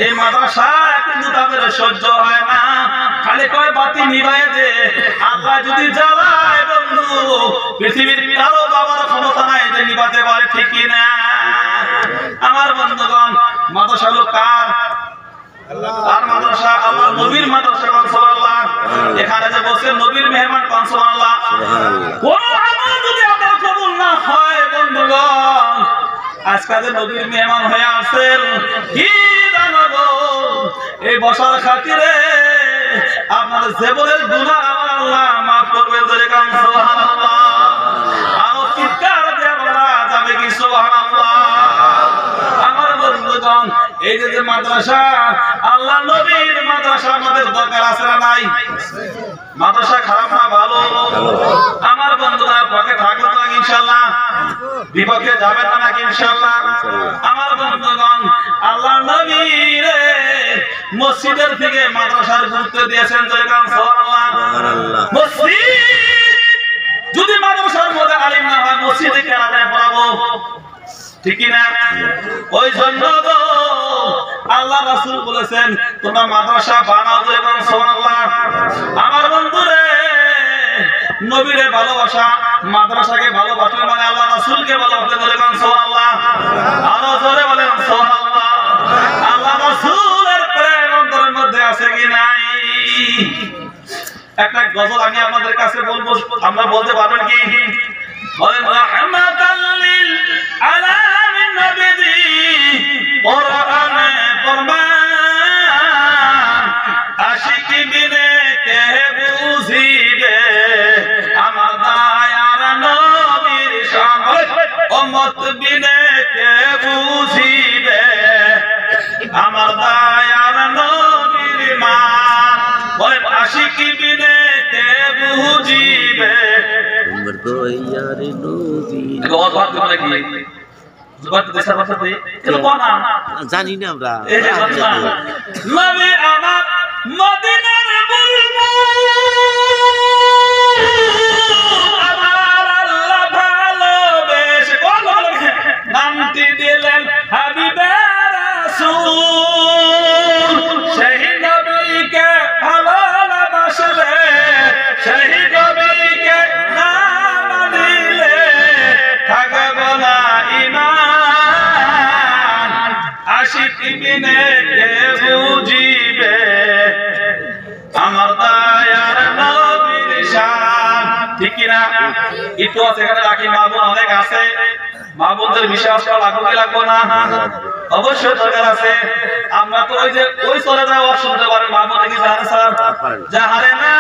এই মাদ্রাসা কিন্তু তাদের সহ্য হয় না। খালি কয় বাতি নিভায় দে, আল্লাহ যদি জ্বালায় বন্ধু পৃথিবীর কারো বাবার ক্ষমতা নাই যে নিভাতে পারে, ঠিক কি না? আমার বন্ধুগণ, মাদ্রাসা হলো কার? আর মাদ্রাসা আল্লাহ নবীর মাদ্রাসা, সুবহানাল্লাহ। এখানে যে বসে নবীর মেহমান, সুবহানাল্লাহ। কোন আমল যদি আপনার কবুল না হয় বন্ধুগণ, আজকে যে নবীর মেহমান হয়ে আসেন, কি জানো গো, এই বসার খাতিরে আপনার জীবনের গুনাহ আল্লাহ মাফ করবেন, ধরে কাম সুবহানাল্লাহ। আর চিৎকার দিয়ে বলা যাবে কি সুবহানাল্লাহ? আমার বন্ধুগণ, এই যে মাদ্রাসা, আল্লাহ নবীর মাদ্রাসা আমাদের দরকার আছে না নাই? মাদ্রাসা খারাপ না ভালো? আমার বন্ধুরা পক্ষে থাকবে তো ইনশাআল্লাহ, বিপক্ষে যাবে না নাকি ইনশাআল্লাহ? আমার বন্ধুগণ, আল্লাহ নবী মসজিদের থেকে মাদ্রাসার গুরুত্ব দিয়েছেন, সুবহানাল্লাহ। মসজিদ যদি মাদ্রাসার মধ্যে আলিম না হয়, মসজিদে কেন যায় পড়াবো, ঠিক না? ওই জন্য তো আল্লাহ রাসূল বলেছেন তোমরা মাদ্রাসা বানাও, সুবহানাল্লাহ। আমার বন্ধুরে, নবীরে ভালোবাসা, মাদ্রাসাকে ভালোবাসা মানে আল্লাহ রাসূলকে ভালোবাসা, সুবহানাল্লাহ। আরো জোরে বলেন সুবহানাল্লাহ। আল্লাহ রাসূলের প্রেম অন্তরের মধ্যে আছে কি নাই? একটা গজল আমি আপনাদের কাছে বলবো, আমরা বলতে পারবেন কি? বলেন রাহমাতাল লিল আলামিন নবী কোরআনে ফরমান, আশিক বিনে কে বুঝিবে আমার দয়ার নবীর শান, উম্মত বিনে কে বুঝিবে আমার দয়ার নবীর মান। বলেন আশিক বিনে কে বুঝিবে আমার দয়ার নবী। জানি না আমরা। নবী আমার মদিনার বুলবুল, আমার আল্লাহ ভালোবেসে নামটি দিলেন হাবিবে রাসূল। সেই নবীকে ভালোবাসলে, সেই নবীকে না মানিলে থাকবে না ঈমান। আশিক বিনে কে বুঝিবে আমার দয়ার নবীর শান, ঠিক কি না? একটু আছে এখানে রাখি, মা বোন অনেক আছে, মা বোনদের বিশ্বাস করা লাগবে কি লাগবে না? অবশ্যই দরকার আছে। আমরা তো ওই যে ওই চলে যাওয়া শুনতে পারেন, মা বোন দেখি জানে স্যার যাহারে না।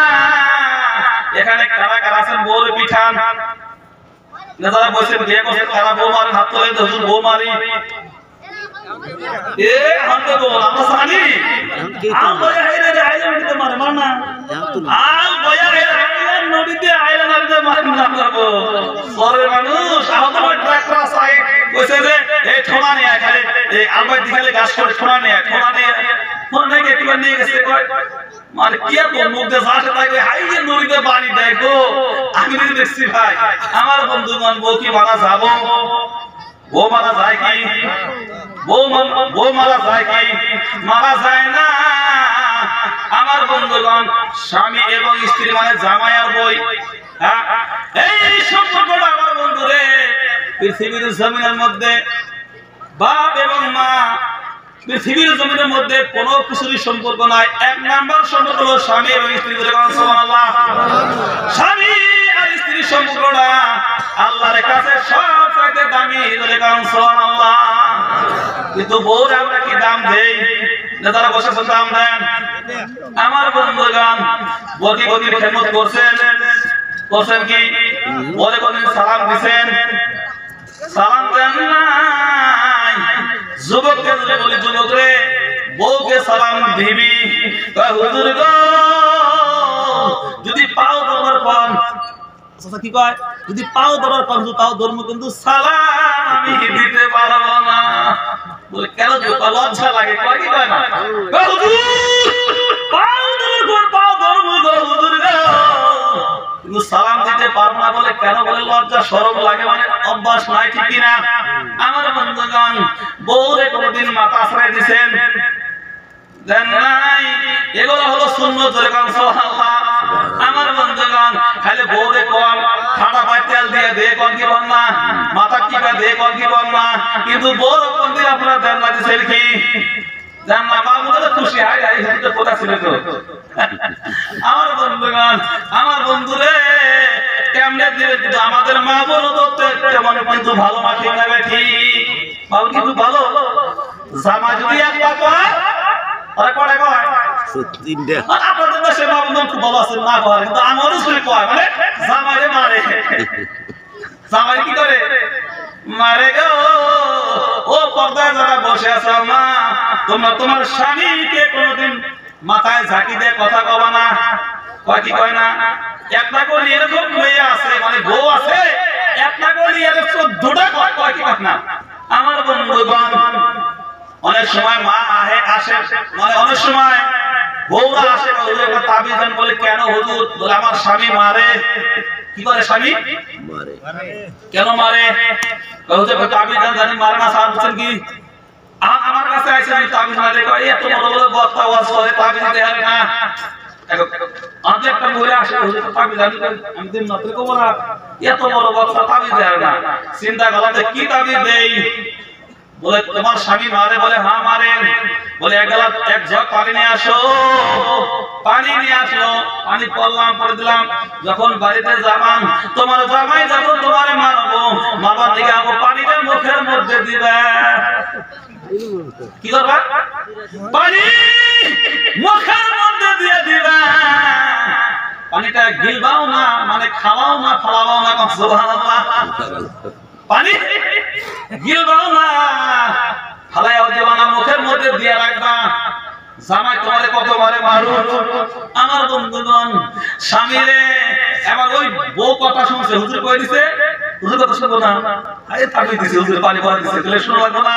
এখানে কারা কারা আছেন বউর পিঠান, যারা বলছেন বিয়ে করছেন তারা বউ মারেন, হাত তোলেন তো হুজুর বউ মারি। এ হাতে বল আমরা জানি আল বয়া হেরে রে আইলে নদীতে মারে মার না, আল বয়া হেরে আইলে নদীতে আইলে নদীতে মারে না বাবু। সরে মানুষ আহত হয় ট্রাক্টর আছে কইছে যে এই ঠোনা নিয়ে খালি এই আলবাই দিখালে গাছ করে ঠোনা নিয়ে কি নিয়ে গেছে কয় মানে কি আর মুখ দিয়ে যাচ্ছে তাই হাই যে নদীতে বাড়ি দেখো। আমি যদি দেখছি ভাই আমার বন্ধুগণ, বউ কি মারা যাব? বউ মারা যায় কি? বউ মারা যায় কি? মারা যায় না। আমার বন্ধুগণ, স্বামী এবং স্ত্রী মানে জামাই আর বই, এই সম্পর্কটা আমার বন্ধুরে পৃথিবীর জমিনের মধ্যে বাপ এবং মা, পৃথিবীর জমিনের মধ্যে কোনো কিছুরই সম্পর্ক নাই। এক নাম্বার সম্পর্ক হলো স্বামী এবং স্ত্রী। সুবহানাল্লাহ। স্বামী আর স্ত্রীর সম্পর্কটা আল্লাহর কাছে সবচেয়ে দামি। সুবহানাল্লাহ। কিন্তু বউর আমরা কি দাম দেই? যারা বসে দাম দেন। আমার বন্ধুগণ, বউকে কোনদিন খেদমত করছেন কি? বলে কোনদিন সালাম দিছেন? সালাম দেন নাই। যুবককে যদি বলি যুবক রে বউকে সালাম দিবি, হুজুর গো যদি পাও ধরবার পান, কি কয়, যদি পাও ধরবার পান তাও ধর্ম, কিন্তু সালাম আমি দিতে পারবো না। বলে কেন? লজ্জা লাগে। কয় কি কয় না, হুজুর পাও ধরবার পাও ধর্ম গো হুজুর গো, কিন্তু সালাম দিতে পারবো না। বলে কেন? বলে লজ্জা শরম লাগে, মানে অভ্যাস নাই, ঠিক কিনা? আমার বন্ধুগণ, বউরে কোনদিন মাথা আশ্রয় দিছেন? দেন নাই। এগুলো হলো সুন্নাত। জোরে কান সুবহানাল্লাহ। আমার বন্ধুগণ, খালি বউরে কম ঠাডা পায় তেল দিয়ে দে কোন কি বল না, মাথা টিপা দে কোন কি বল না, কিন্তু বড় কোন দিন আপনারা দেন না দিছেন কি জান না বাবুরা তো খুশি হয় এই হতে কথা ছিল তো। আমার বন্ধুগণ, আমার বন্ধুরে কেমনে দিবে, কিন্তু আমাদের মা বোন তো তেমন কিন্তু ভালো না, ঠিক না ঠিক? বাবু কিন্তু ভালো জামা যদি একটা কয় আরে কয় কয় সত্যিটা আপনাদের দেশে মা বোন খুব ভালো আছে না কয়, কিন্তু আমাদের শুনে কয় মানে জামাইরে মারে। জামাই কি করে মারে গো। ও পর্দায় যারা বসে আছো মা, তোমরা তোমার স্বামীকে কোনোদিন মাথায় ঝাঁকি দিয়ে কথা কবা না। কয় কি কয় না? একটা করে এরকম মেয়ে আছে মানে বউ আছে, একটা করে এরকম 14টা কয়, কয় কি কয় না। আমার বন্ধুগণ, অনেক সময় মা আসে মানে অনেক সময় বউরা আসে, হুজুর তাবিজ দেন বলে কেন হুজুর? বলে আমার স্বামী মারে। কি করে স্বামী মারে? কেন মারে? হুজুর তাবিজ দেন জানি মারে না, স্যার বুঝছেন কি? আমার কাছে আইছে তাবিজ মারে, কয় এত বড় বড় বক্তা ওয়াজ করে তাবিজ দেয় না। আমি একটা মহিলা আসে হুজুর তাবিজ জানি, আমি দিন মাত্র কব না এত বড় বক্তা তাবিজ দেয় না। চিন্তা করলাম যে কি তাবিজ দেই। বলে তোমার স্বামী মারে? বলে হ্যাঁ মারে। বলে এক জগ পানি নিয়ে আসো। পানি নিয়ে আসলো, পানি পড়লাম, পরে দিলাম। যখন বাড়িতে যাবাম, তোমার জামাই যখন তোমারে মারবো, মারবার দিকে আবো পানিটা মুখের মধ্যে দিবা। কি করবা? পানি মুখের মধ্যে দিয়ে দিবা। পানিটা গিলবাও না মানে খাওয়াও না ফালাবাও না। সুবহানাল্লাহ। পানি গিলবাও না ফালাইও দিবা না, মুখের মধ্যে দিয়ে রাখবা। জামাই তোমারে কতবারে মারু। আমার বন্ধুগণ, স্বামীরে এবার ওই বউ কথা শুনছে, হুজুর কই দিছে, হুজুর কথা শুনবো না, আরে তাকে দিছে হুজুর পানি পড়া দিছে, তাহলে শুনো লাগবে না।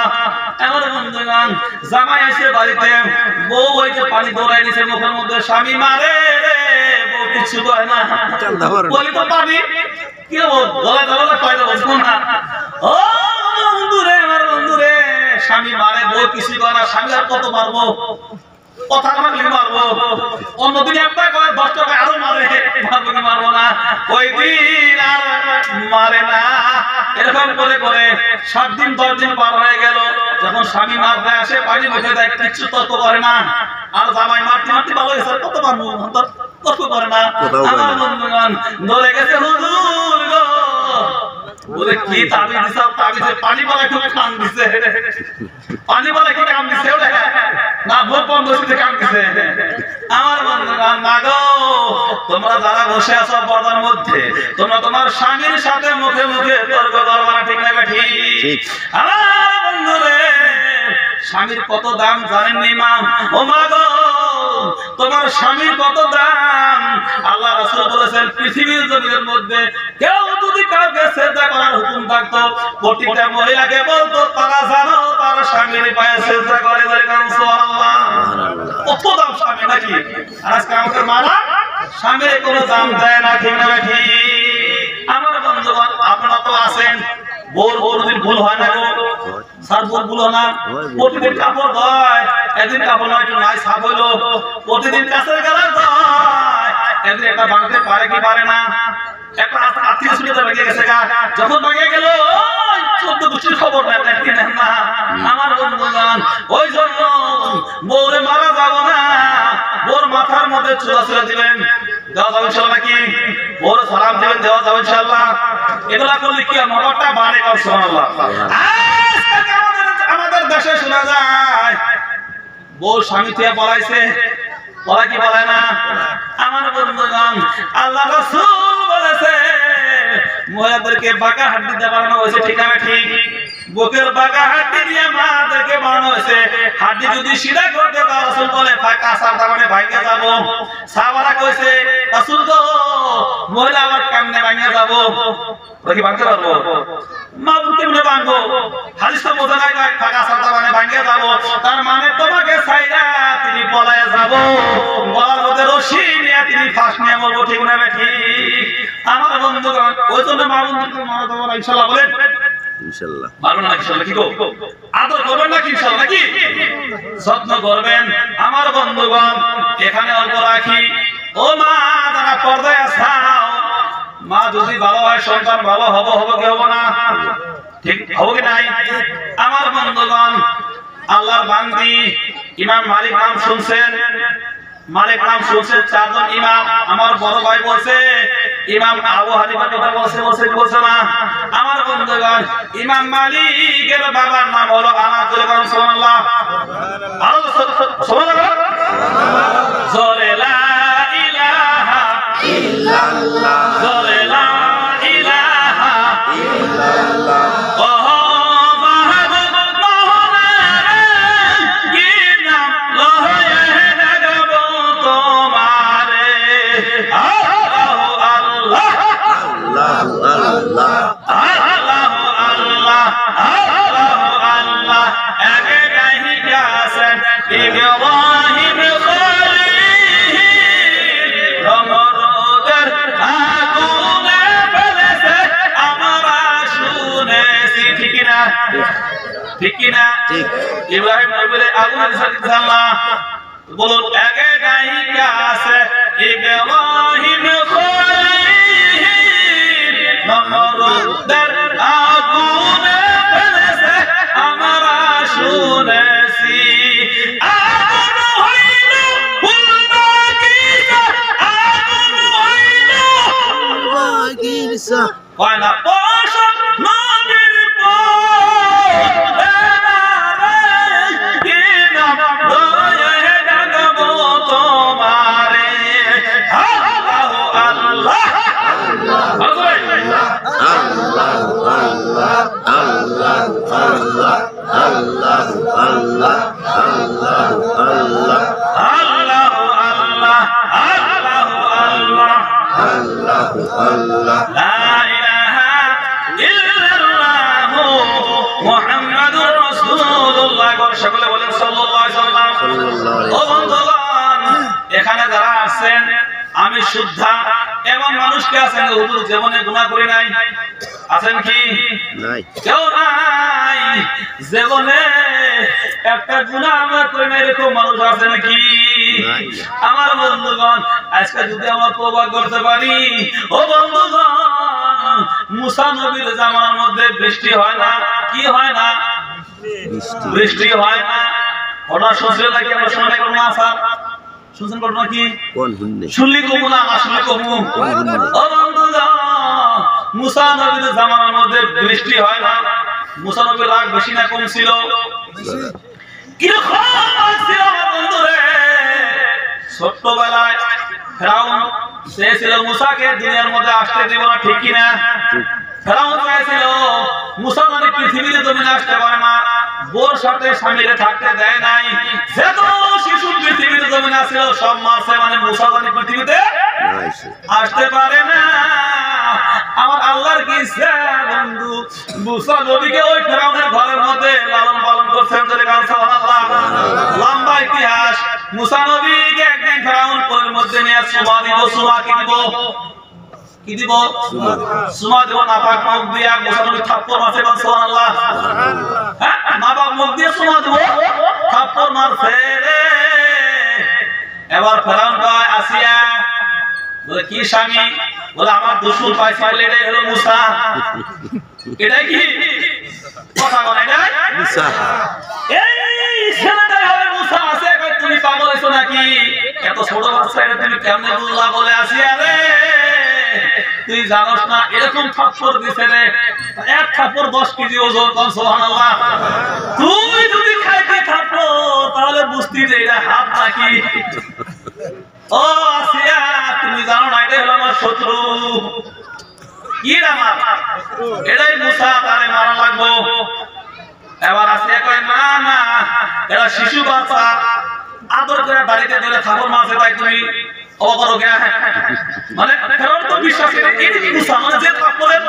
আমার বন্ধুগণ, জামাই এসে বাড়িতে, বউ ওই যে পানি দৌড়াই দিছে মুখের মধ্যে, স্বামী মারে রে, বউ কিছু কয় না। বলি তো পানি কি গলা গলা কয়টা বুঝবো না। ও বন্ধুরে, আমার বন্ধুরে, স্বামী মারে, বউ কিছু কয় না। স্বামী আর কত মারবো? কথা মারলে মারবো। অন্যদিন একটা কয় 10 টাকা আরো মারে, মারবো কি মারবো না? ওই দিন আর মারে না। এরকম করে করে 7 দিন 10 দিন পার হয়ে গেল। যখন স্বামী মারতে আসে, পানি মুখে দেয়, কিচ্ছু তর্ক করে না। আর জামাই মারতে মারতে ভালো হয়েছে, কত মারবো, তর্ক করে না। আমার বন্ধুগণ, ধরে গেছে হুজুর গো, বলে কি তাবিজ দিছে? তাবিজে পানি বলা খুব কাম দিছে। পানি বলা কি কাম দিছে না, ভোট বন্ধ দিতে কাম দিছে। আমার বন্ধুগণ, মাগো তোমরা যারা বসে আছো পর্দার মধ্যে, তোমরা তোমার স্বামীর সাথে মুখে মুখে তর্ক করবা না, ঠিক না ঠিক? আমার বন্ধুরে, স্বামীর কত দাম জানেন ইমাম? ও মাগো, তোমার স্বামীর কত দাম। আল্লাহ রাসূল বলেছেন, পৃথিবীর জমিনের মধ্যে কেউ যদি কাউকে সিজদা করার হুকুম থাকতো, প্রত্যেকটা মহিলাকে বলতো তারা জানো তার স্বামীর পায়ে সিজদা করে। সুবহানাল্লাহ। কত দাম স্বামী নাকি? আর আজকে আমাদের মারা স্বামীর কোনো দাম দেয় না, ঠিক না ঠিক? আমার বন্ধুগণ, আপনারা তো আছেন, বউর কোনদিন ভুল হয় না গো? স্যার ভুল হয় না? প্রতিদিন কাপড় ধয়, একদিন কাপড় নয় একটু নাই সাফ হইলো। প্রতিদিন কাছের গেলার ধয়, একদিন একটা বাঁধতে পারে কি পারে না? একটা আত্মীয় শুনে তো ভেঙে গেছে গা, যখন ভেঙে গেল 14 গোষ্ঠীর খবর নেন না। আমার বন্ধুগণ, ওই জন্য বউরে মারা যাব না, বউর মাথার মধ্যে চুলা চুলা দিবেন, দেওয়া যাবে ইনশাআল্লাহ নাকি? বউর সালাম দিবেন, দেওয়া যাবে ইনশাআল্লাহ। এগুলা করলে কি মহব্বতটা বাড়ে? সুবহানাল্লাহ। আজকে আমাদের দেশে শোনা যায় বউ স্বামী থেকে পলাইছে, পলা কি বলে না? আমার বন্ধুগণ, আল্লাহ রাসূল বলেছে মহিলাদেরকে বাঁকা হাড্ডি দিয়ে বানানো হয়েছে, ঠিক না ঠিক? বুকের বাঁকা হাড্ডি দিয়ে মাদেরকে বানানো হয়েছে। হাড্ডি যদি সিধা করতে দাও, রাসূল বলে ফাঁকা সারটা মানে ভাঙে যাব। সাহাবারা কইছে, রাসূল গো, মহিলা আবার কেমনে ভাঙে যাব? ওরা কি ভাঙতে পারবো? মা বুকে কেমনে ভাঙবো? হাদিসটা বোঝা নাই, ফাঁকা সারটা মানে ভাঙে যাব, তার মানে তোমাকে ছাইরা তিনি পলায়ে যাব, গলার মধ্যে রশি নিয়ে তিনি ফাঁস নিয়ে বলবো, ঠিক না ঠিক? আমার বন্ধুগণ, ওই জন্য মা বন্ধুকে মারা দেবো না ইনশাআল্লাহ, বলেন ইনশাআল্লাহ। মারবেন না ইনশাআল্লাহ, কি গো? আদর করবেন নাকি ইনশাআল্লাহ নাকি? যত্ন করবেন। আমার বন্ধুগণ, এখানে অল্প রাখি। ও মা যারা পর্দায় আছাও, মা যদি ভালো হয় সন্তান ভালো হবে কি হবে না? ঠিক হবে কি নাই? আমার বন্ধুগণ, আল্লাহর বান্দি ইমাম মালিক নাম শুনছেন? মালিক নাম শুনছেন? চারজন ইমাম। আমার বড় ভাই বলছে ইমাম আবু হানিফা কথা বলছে না? আমার বন্ধুগণ, ইমাম মালিকের বাবার নাম হলো আনাস। সুবহানাল্লাহ, সুবহানাল্লাহ, জোরে লা ইলাহা ইল্লাল্লাহ, জোরে লা ইলাহা ইল্লাল্লাহ। ঠিক কি না? ঠিক। ইব্রাহিম নবীর আগুন সাল্লাল্লাহ বলুন, আগে গায়িকা আছে ইব্রাহিম খলিল, নমরুদের আগুনে ফেলেছে আমরা শুনেছি। আগুন হইল ফুলবাগিচা, আগুন হইল ফুলবাগিচা, কয়না পোষণ নবীর সকলে বলেন সাল্লাল্লাহু আলাইহি ওয়াসাল্লাম। ও বন্ধুগণ, এখানে যারা আছেন, আমি শুদ্ধা এমন মানুষকে আছেন হুজুর জীবনে গুনাহ করে নাই? আছেন কি? নাই, কেউ নাই। জীবনে একটা গুনাহ আমরা করি নাই এরকম মানুষ আছে নাকি? আমার বন্ধুগণ, আজকে যদি আমরা তওবা করতে পারি, ও বন্ধুগণ, মুসা নবীর জামানার মধ্যে বৃষ্টি হয় না? কি হয় না? বৃষ্টি হয় না। ওটা শুনছিল নাকি? আমরা শুনে কোনো আশা শুনছেন ঘটনা কি? শুনলি কমু না শুনলি কমু? ও বন্ধুগণ, মুসা নবীর জামানার মধ্যে বৃষ্টি হয় না। মুসা নবীর রাগ বেশি না কম ছিল? কিরকম ছিল আমার বন্ধুরে? ছোট্টবেলায় ফেরাউন চেয়েছিল মুসাকে দুনিয়ার মধ্যে আসতে দেব না, ঠিক কিনা? ফেরাউন চাইছিল মুসা মানে পৃথিবীতে জমিনে আসতে পারে না, বোর সাথে স্বামীরে থাকতে দেয় নাই। যত শিশু পৃথিবীতে জমিনে আসছিল সব মারছে, মানে মুসা মানে পৃথিবীতে আসতে পারে না। আমার আল্লাহর কি ইচ্ছা বন্ধু, মুসা নবীকে ওই ফেরাউনের ঘরের মধ্যে লালন পালন করছেন। সুবহানাল্লাহ, লম্বা ইতিহাস। মুসা নবীকে একদিন ফেরাউন কোলের মধ্যে নিয়ে সুমা দিব। সুমা কি দিব? কি দিব? সুমা দিব। নাপাক মুখ দিয়া মুসা নবী থাপ্পড় মারছে। সুবহানাল্লাহ, হ্যাঁ, নাপাক মুখ দিয়ে সুমা দিব, থাপ্পড় মারছে। এবার ফেরাউন কয় আসিয়া, বলে কি স্বামী? বলে আমার দুশমন পাইছে, এটাই হলো মুসা। এটাই কি কথা বলে? এটাই মুসা। এই ছেলেটাই হবে মুসা। আছে কই তুমি পাগল হইছো নাকি? এত ছোট বাচ্চা এটা তুমি কেমনে বুঝলা? বলে আসিয়া রে, তুই জানোস না এরকম থাপ্পড় দিছে রে, এক থাপ্পড় 10 কেজি ওজন। সুবহানাল্লাহ, তুই যদি খাইতে থাপ্পড় তাহলে বুঝতি যে এটা হাত নাকি। ও আসিয়া, তুমি জানো না এটা হলো আমার শত্রু। কি আমার? এটাই মুসা, তারে মারা লাগবো। এবার আসিয়া কয় না না, এরা শিশু বাচ্চা, আদর করে বাড়িতে ধরে থাপ্পড় মারছে, তাই তুমি অবকরো কে? মানে ফেরাউন তো বিশ্বাস করে এই মুসা মানে যে থাপ্পড়ের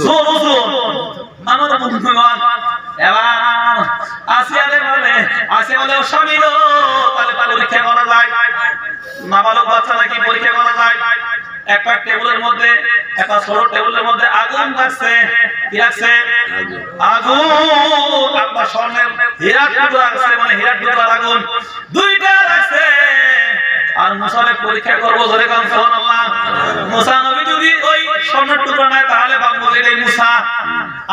জোর ওজন। আমার বন্ধুগণ, এবার আসিয়া বলে ও স্বামী গো, তাহলে পরীক্ষা করা যায়, নাবালক বাচ্চা নাকি পরীক্ষা করা যায়? একটা টেবিলের মধ্যে একটা ছোট টেবিলের মধ্যে আগুন রাখছে, কি রাখছে? আগুন। আপনার স্বর্ণের হীরার টুকরা রাখছে, মানে হীরার টুকরার আগুন দুইটা রাখছে। আর মুসারে পরীক্ষা করবো, ধরে কারণ সুবহানাল্লাহ। মুসা নবী যদি ওই স্বর্ণের টুকরা নেয় তাহলে ভাববো যে এটাই মুসা,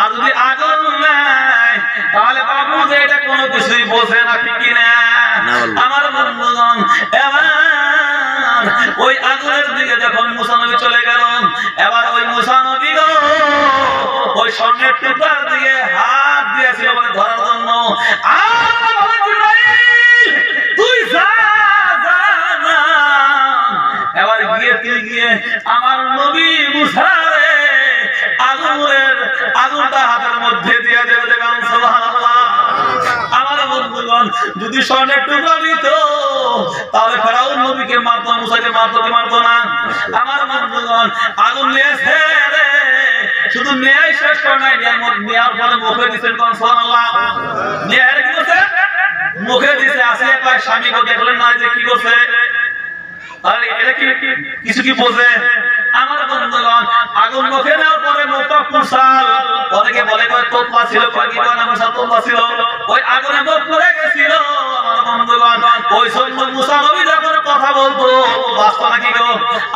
আর যদি আগুন নেয় তাহলে ভাববো যে এটা কোনো কিছুই বোঝে না, ঠিক কিনা? আমার বন্ধুগণ, এবার ওই আগুনের দিকে যখন মুসা নবী চলে গেল, এবার ওই মুসা নবী গো ওই স্বর্ণের টুকরার দিকে হাত দিয়েছিল বলে ধরার জন্য। তুই যা না, এবার গিয়ে আমার নবী মুসারে আগুনটা হাতের মধ্যে দিয়ে দেবে, দেখুন সুবহানাল্লাহ। আমার বন্ধুগণ, যদি স্বর্ণের টুকরা নিত তাহলে ফেরাউন নবীকে মারতো, মুসাকে মারতো না। আমার বন্ধুগণ, আগুন নিয়েছে রে, শুধু নেয়াই শেষ করে নাই, নেয়ার পরে মুখে দিচ্ছেন, কোন সুবহানাল্লাহ। নেয়ার কি করছে? মুখে দিছে। আসে কয় স্বামীকে দেখলেন না যে কি করছে? আরে এটা কি কিছু কি বোঝে? আমার বন্ধুগণ, আগুন মুখে নেওয়ার পরে মুখটা পুরসাল, অনেকে বলে কয় তোতলা ছিল, কয় কি কয় না মুসা তোতলা ছিল, ওই আগুনে মুখ পুড়ে গেছিল। আমার বন্ধুগণ, ওই জন্য মুসা নবী যখন কথা বলতো বাস্তব নাকি গো?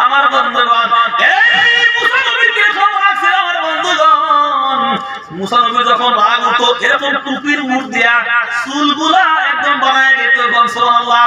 আমার বন্ধুগণ, এই মুসা নবীর কি খবর আছে? আমার বন্ধুগণ, মুসা নবী যখন রাগ হতো এরকম টুপির মুখ দিয়া চুলগুলা একদম বানায় দিত, সুবহানাল্লাহ।